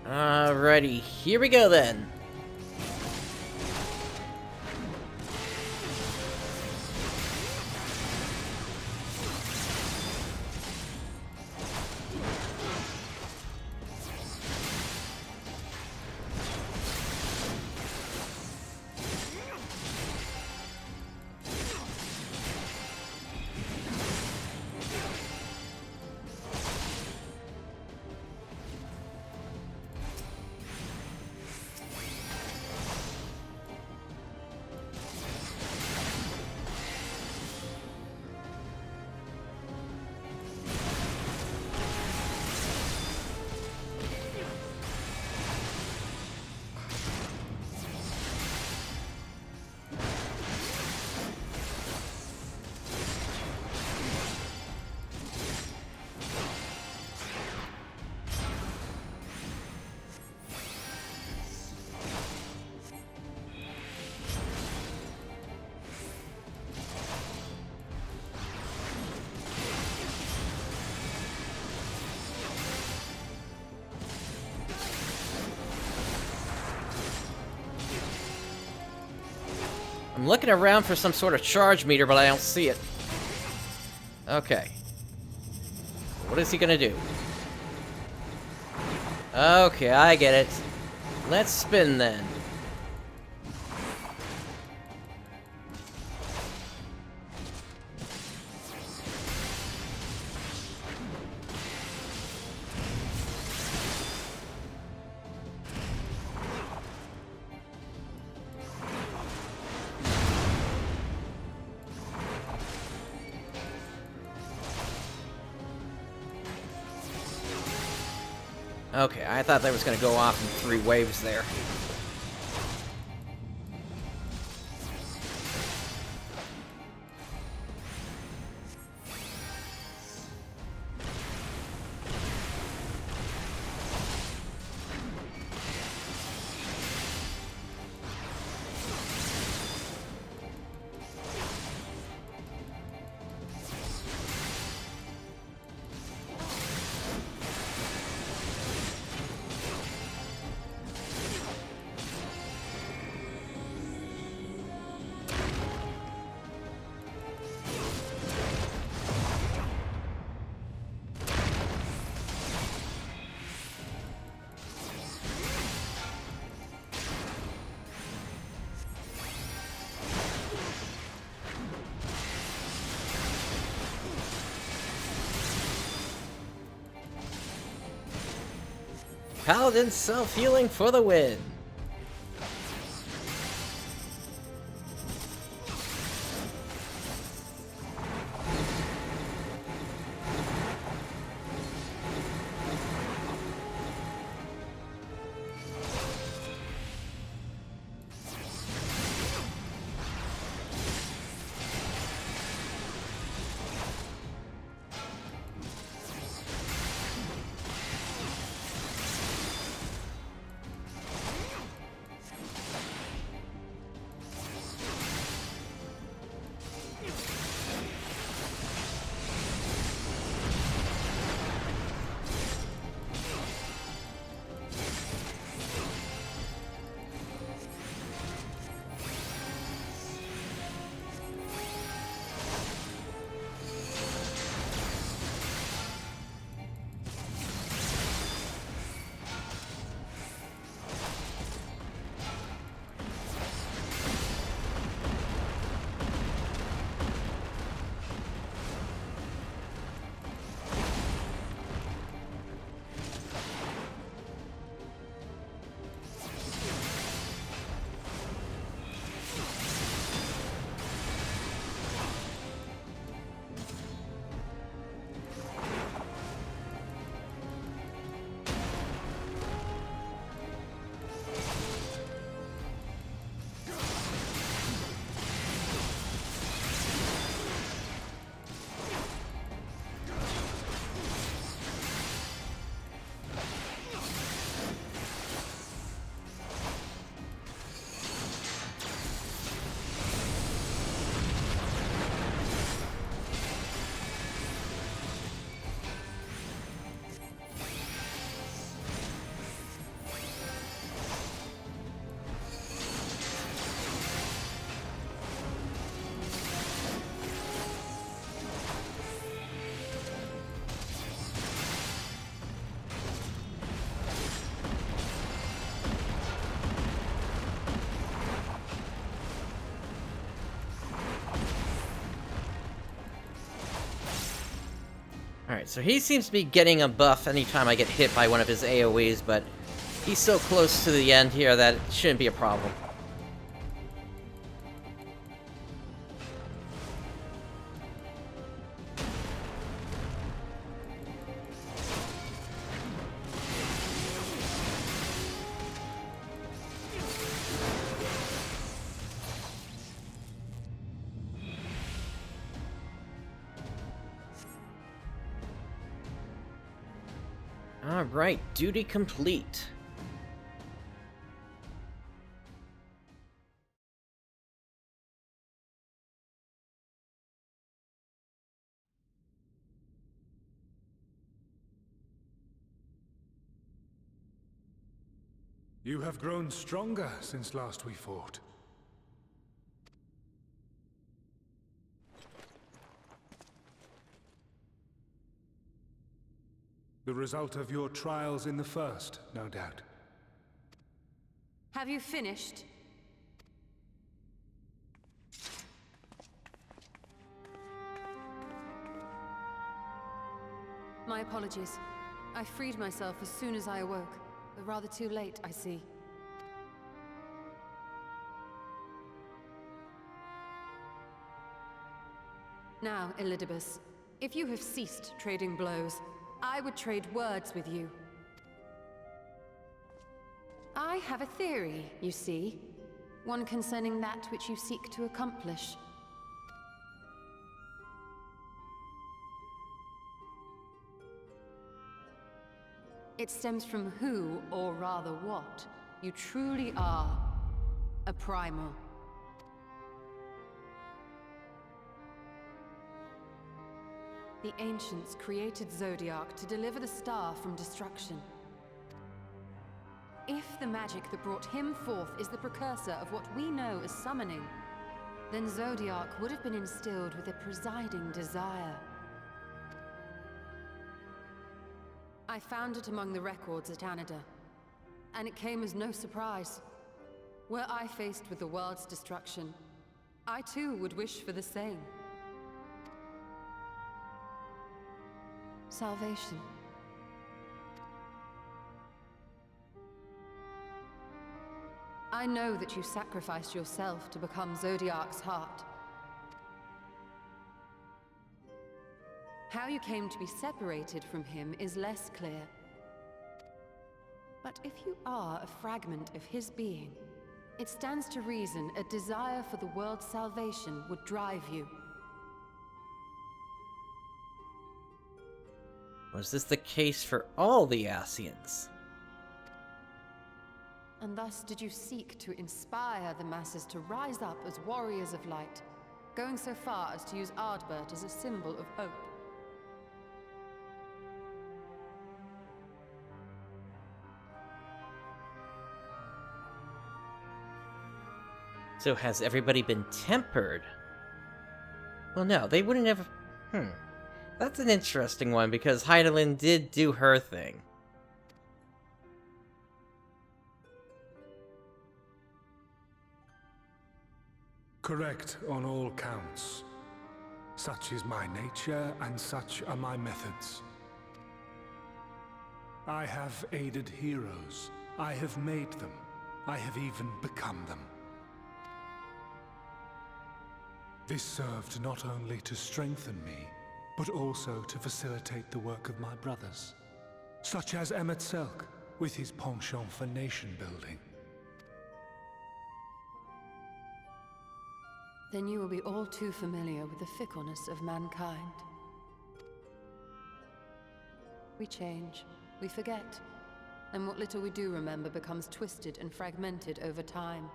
Alrighty, here we go then. I'm looking around for some sort of charge meter, but I don't see it. Okay. What is he gonna do? Okay, I get it. Let's spin then. Okay, I thought that was going to go off in 3 waves there. Paladin self-healing for the win. Alright, so he seems to be getting a buff anytime I get hit by one of his AoEs, but he's so close to the end here that it shouldn't be a problem. Alright, duty complete. You have grown stronger since last we fought. The result of your trials in the first, no doubt. Have you finished? My apologies. I freed myself as soon as I awoke. But rather too late, I see. Now, Elidibus, if you have ceased trading blows, I would trade words with you. I have a theory, you see. One concerning that which you seek to accomplish. It stems from who, or rather what, you truly are. A primal. The Ancients created Zodiac to deliver the star from destruction. If the magic that brought him forth is the precursor of what we know as summoning, then Zodiac would have been instilled with a presiding desire. I found it among the records at Anida, and it came as no surprise. Were I faced with the world's destruction, I too would wish for the same. Salvation. I know that you sacrificed yourself to become Zodiac's heart. How you came to be separated from him is less clear. But if you are a fragment of his being, it stands to reason a desire for the world's salvation would drive you. Was this the case for all the Scions? And thus did you seek to inspire the masses to rise up as warriors of light, going so far as to use Ardbert as a symbol of hope. So has everybody been tempered? Well, no, they wouldn't have... That's an interesting one, because Hydaelyn did do her thing. Correct on all counts. Such is my nature, and such are my methods. I have aided heroes. I have made them. I have even become them. This served not only to strengthen me, but also to facilitate the work of my brothers, such as Emmet Selk, with his penchant for nation-building. Then you will be all too familiar with the fickleness of mankind. We change, we forget, and what little we do remember becomes twisted and fragmented over time.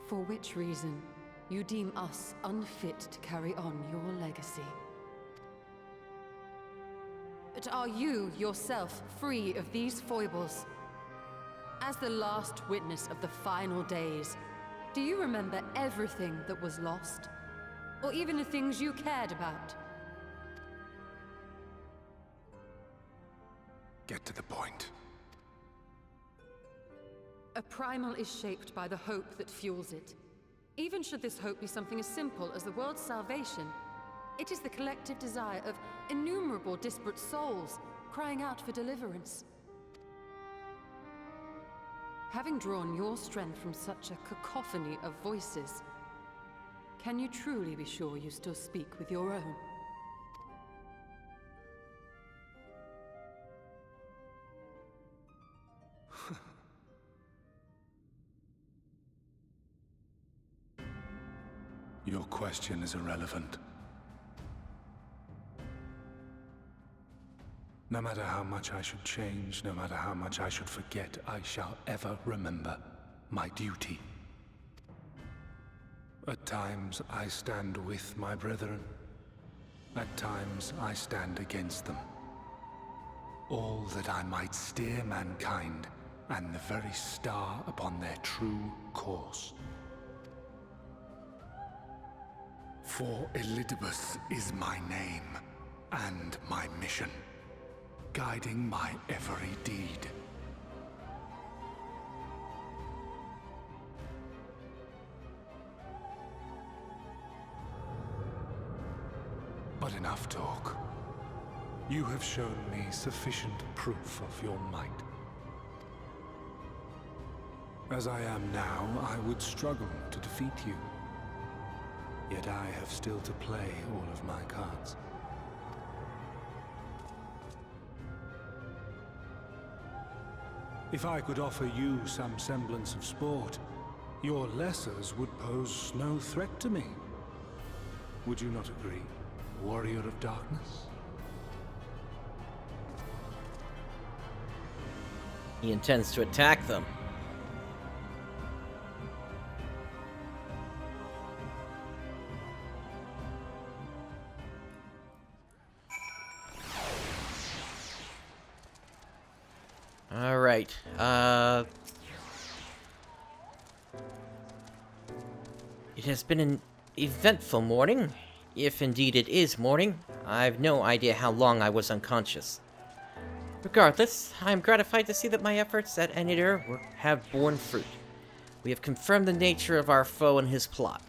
For which reason, you deem us unfit to carry on your legacy. But are you, yourself, free of these foibles? As the last witness of the final days, do you remember everything that was lost? Or even the things you cared about? Get to the point. A primal is shaped by the hope that fuels it. Even should this hope be something as simple as the world's salvation, It is the collective desire of innumerable disparate souls crying out for deliverance. Having drawn your strength from such a cacophony of voices, can you truly be sure you still speak with your own? Your question is irrelevant. No matter how much I should change, no matter how much I should forget, I shall ever remember my duty. At times I stand with my brethren. At times I stand against them. All that I might steer mankind and the very star upon their true course. For Elidibus is my name and my mission, guiding my every deed. But enough talk. You have shown me sufficient proof of your might. As I am now, I would struggle to defeat you. Yet I have still to play all of my cards. If I could offer you some semblance of sport, your lessers would pose no threat to me. Would you not agree, warrior of darkness? He intends to attack them. Alright, it has been an eventful morning. If indeed it is morning, I've no idea how long I was unconscious. Regardless, I am gratified to see that my efforts at Enidir have borne fruit. We have confirmed the nature of our foe and his plot.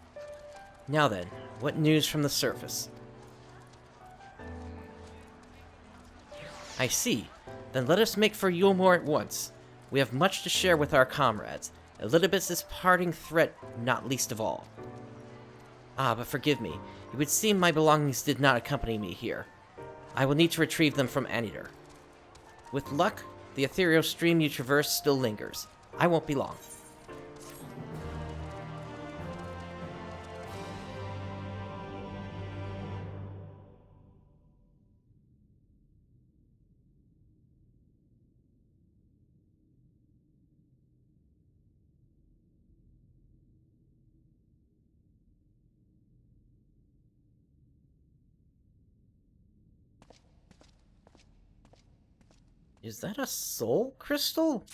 Now then, what news from the surface? I see. Then let us make for Yulmore at once. We have much to share with our comrades. Elidibus' parting threat not least of all. Ah, but forgive me. It would seem my belongings did not accompany me here. I will need to retrieve them from Enidir. With luck, the ethereal stream you traverse still lingers. I won't be long. Is that a soul crystal?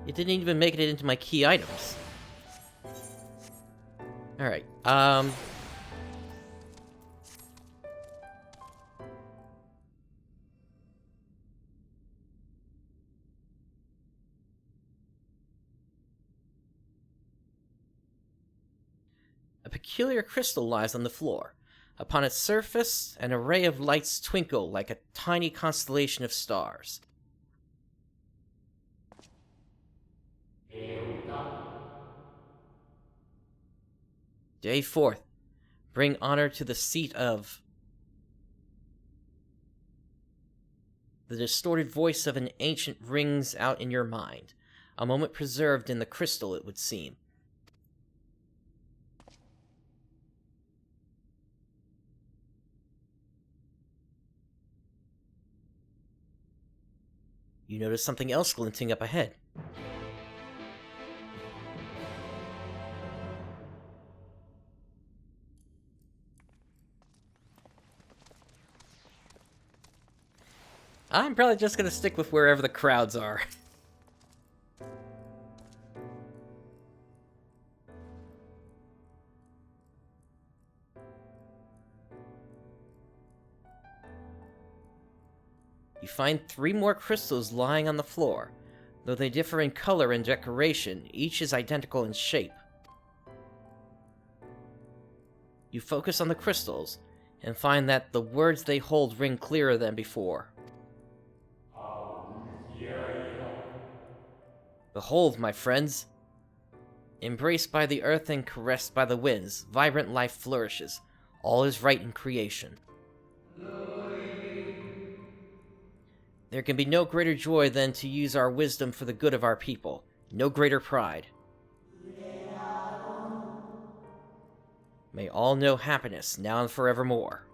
It didn't even make it into my key items. Alright, a peculiar crystal lies on the floor. Upon its surface, an array of lights twinkle like a tiny constellation of stars. Day 4th. Bring honor to the seat of... The distorted voice of an ancient rings out in your mind. A moment preserved in the crystal, it would seem. You notice something else glinting up ahead. I'm probably just gonna stick with wherever the crowds are. You find 3 more crystals lying on the floor. Though they differ in color and decoration, each is identical in shape. You focus on the crystals, and find that the words they hold ring clearer than before. Behold, my friends! Embraced by the earth and caressed by the winds, vibrant life flourishes. All is right in creation. There can be no greater joy than to use our wisdom for the good of our people. No greater pride. May all know happiness, now and forevermore.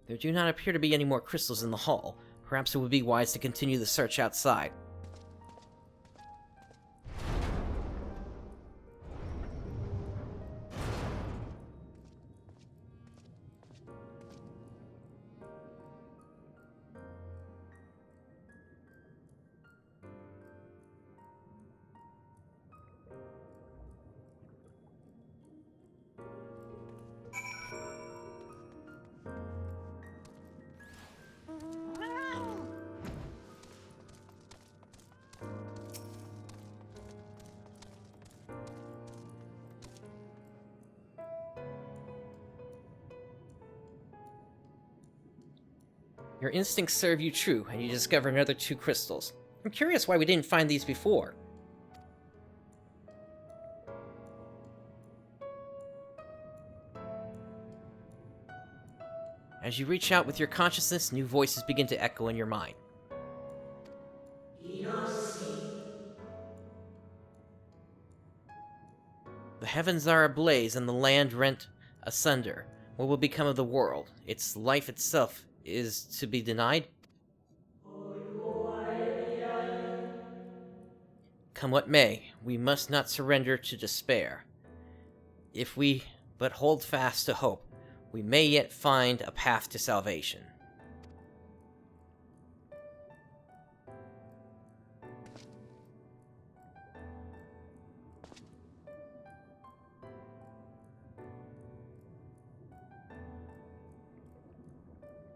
There do not appear to be any more crystals in the hall. Perhaps it would be wise to continue the search outside. Your instincts serve you true, and you discover another 2 crystals. I'm curious why we didn't find these before. As you reach out with your consciousness, new voices begin to echo in your mind. The heavens are ablaze and the land rent asunder. What will become of the world? Its life itself is to be denied? Come what may, we must not surrender to despair. If we but hold fast to hope, we may yet find a path to salvation.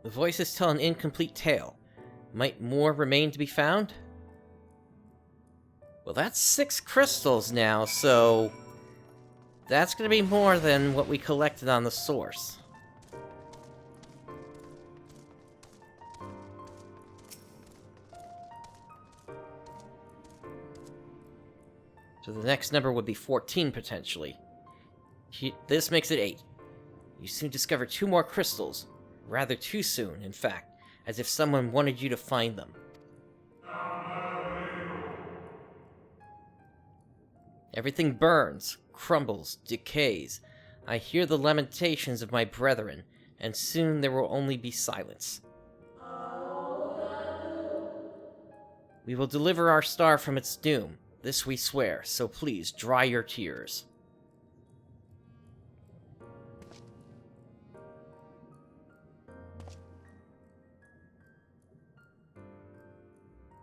The voices tell an incomplete tale. Might more remain to be found? Well, that's 6 crystals now, so that's going to be more than what we collected on the source. So the next number would be 14, potentially. This makes it 8. You soon discover 2 more crystals. Rather too soon, in fact, as if someone wanted you to find them. Everything burns, crumbles, decays. I hear the lamentations of my brethren, and soon there will only be silence. We will deliver our star from its doom, this we swear, so please dry your tears.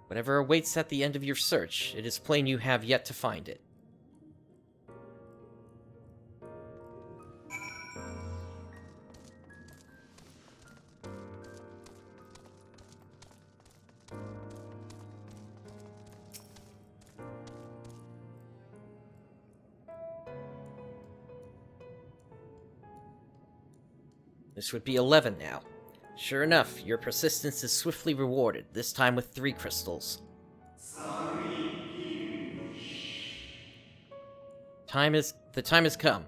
Whatever awaits at the end of your search, it is plain you have yet to find it. This would be 11 now. Sure enough, your persistence is swiftly rewarded, this time with 3 crystals. The time has come.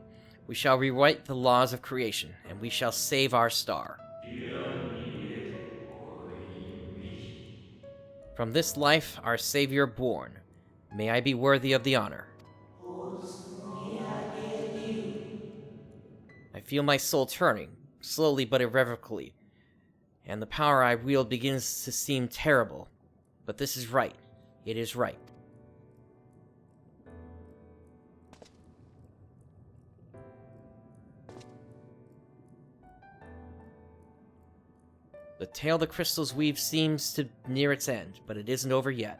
We shall rewrite the laws of creation, and we shall save our star. From this life, our Savior born. May I be worthy of the honor. I feel my soul turning, slowly but irrevocably, and the power I wield begins to seem terrible. But this is right. It is right. The tale the crystals weave seems to near its end, but it isn't over yet.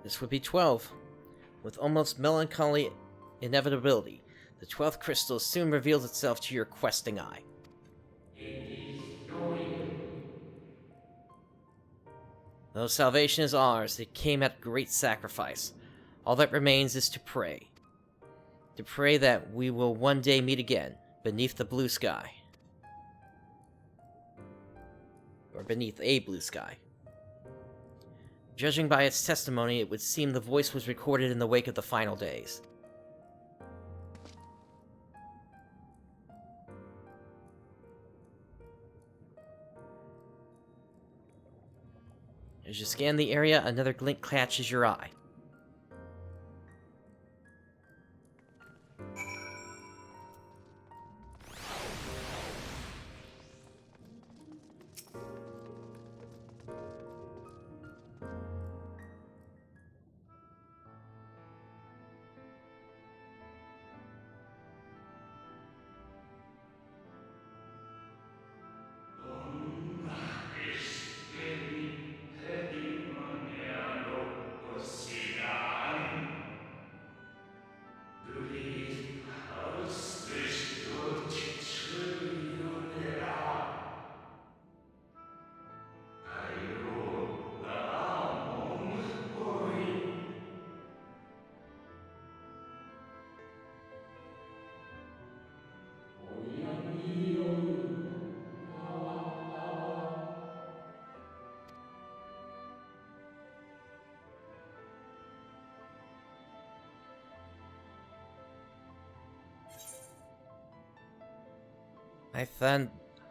This would be 12. With almost melancholy inevitability, the 12th crystal soon reveals itself to your questing eye. Though salvation is ours, it came at great sacrifice. All that remains is to pray. To pray that we will one day meet again, beneath the blue sky. Or beneath a blue sky. Judging by its testimony, it would seem the voice was recorded in the wake of the final days. As you scan the area, another glint catches your eye.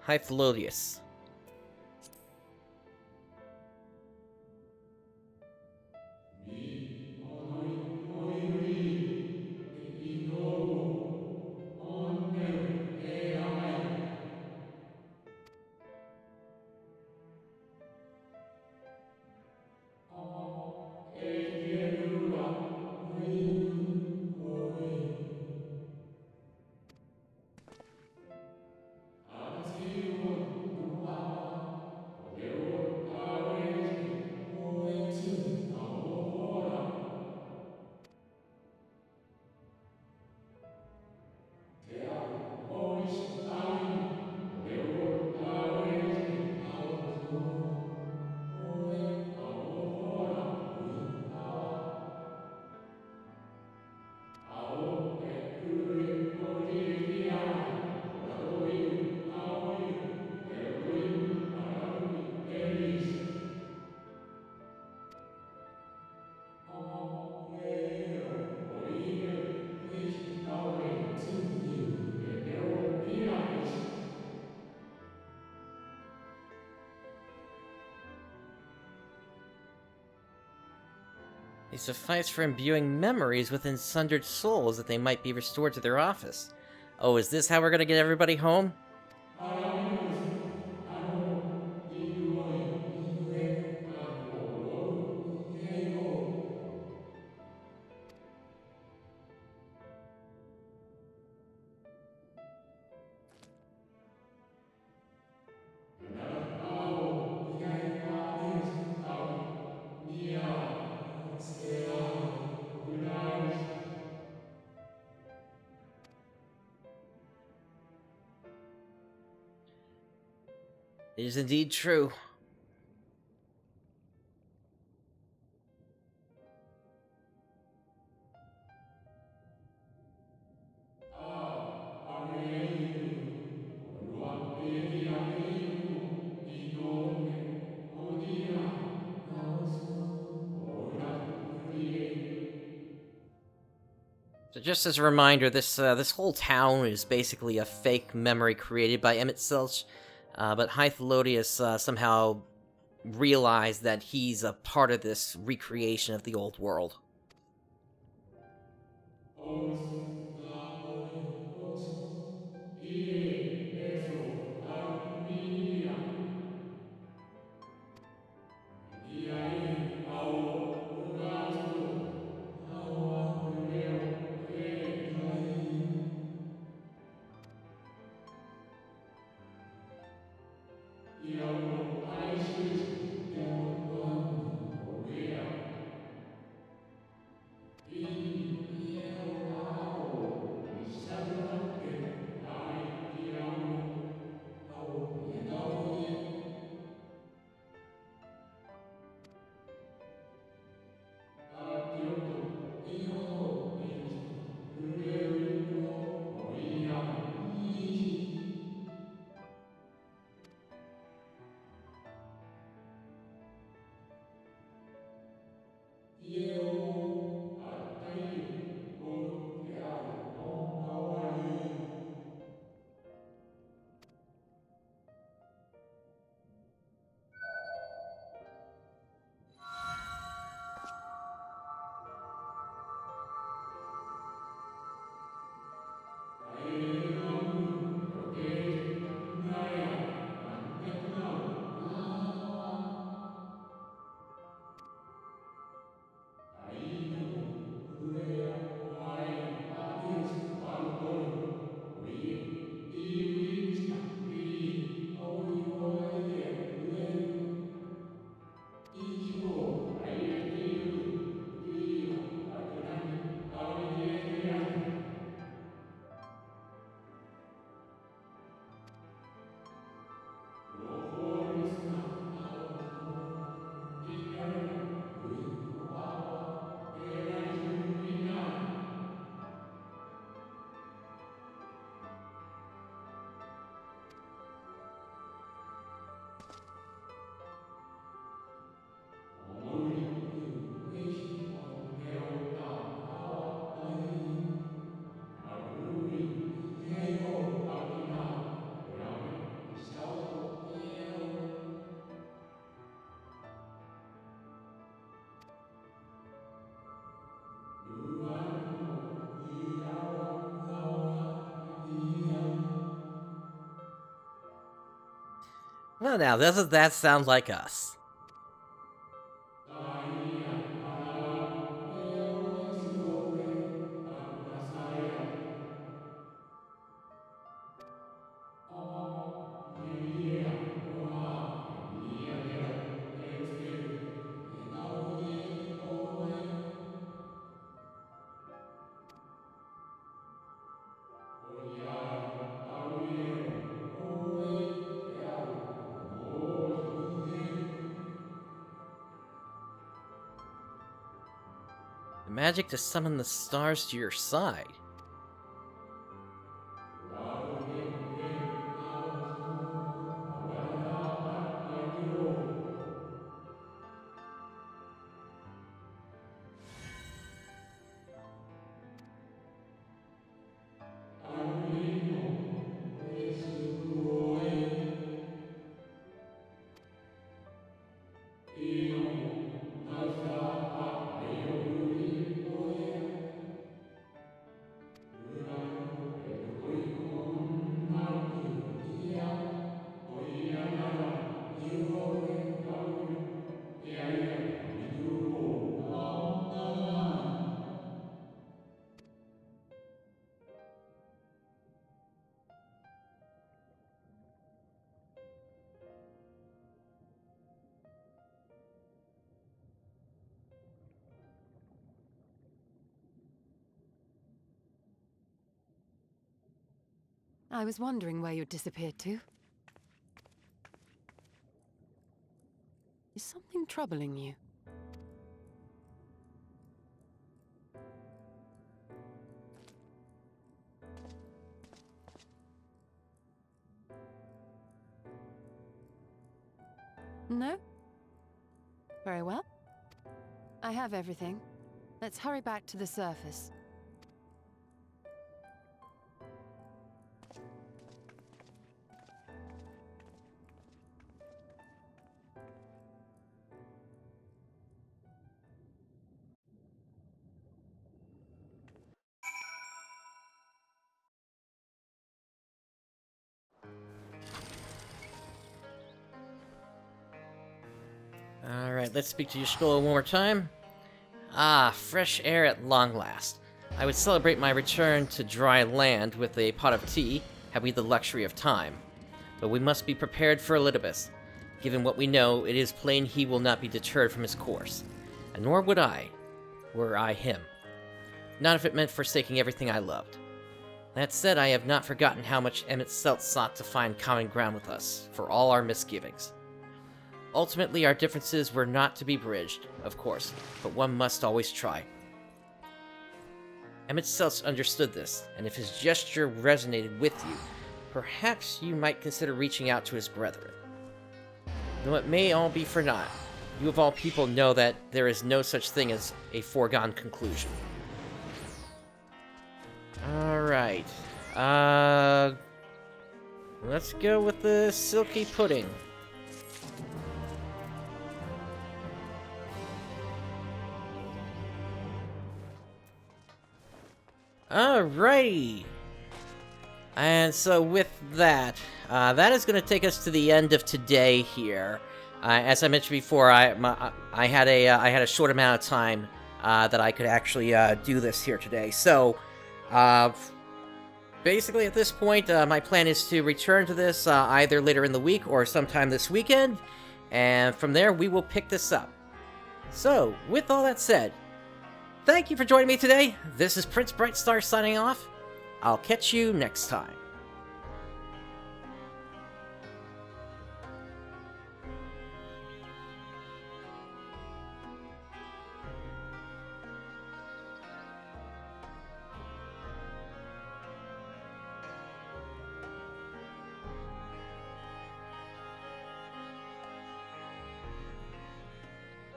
Hythlodius. They suffice for imbuing memories within sundered souls that they might be restored to their office. Oh, is this how we're gonna get everybody home? It is indeed true. So just as a reminder, this whole town is basically a fake memory created by Emmett Selch, but Hythlodius somehow realized that he's a part of this recreation of the old world. Well, now, doesn't that sound like us? The magic to summon the stars to your side. I was wondering where you'd disappeared to. Is something troubling you? No? Very well. I have everything. Let's hurry back to the surface. Alright, let's speak to Y'shtola one more time. Ah, fresh air at long last. I would celebrate my return to dry land with a pot of tea, had we the luxury of time. But we must be prepared for Elidibus. Given what we know, it is plain he will not be deterred from his course. And nor would I, were I him. Not if it meant forsaking everything I loved. That said, I have not forgotten how much Emmett Selt sought to find common ground with us, for all our misgivings. Ultimately, our differences were not to be bridged, of course, but one must always try. Emmett Selt understood this, and if his gesture resonated with you, perhaps you might consider reaching out to his brethren. Though it may all be for naught, you of all people know that there is no such thing as a foregone conclusion. Alright, let's go with the silky pudding. Alrighty! And so with that, that is going to take us to the end of today here. As I mentioned before, I had a short amount of time that I could actually do this here today. So, basically at this point, my plan is to return to this either later in the week or sometime this weekend, and from there we will pick this up. So, with all that said, thank you for joining me today. This is PrinceBrightstar signing off. I'll catch you next time.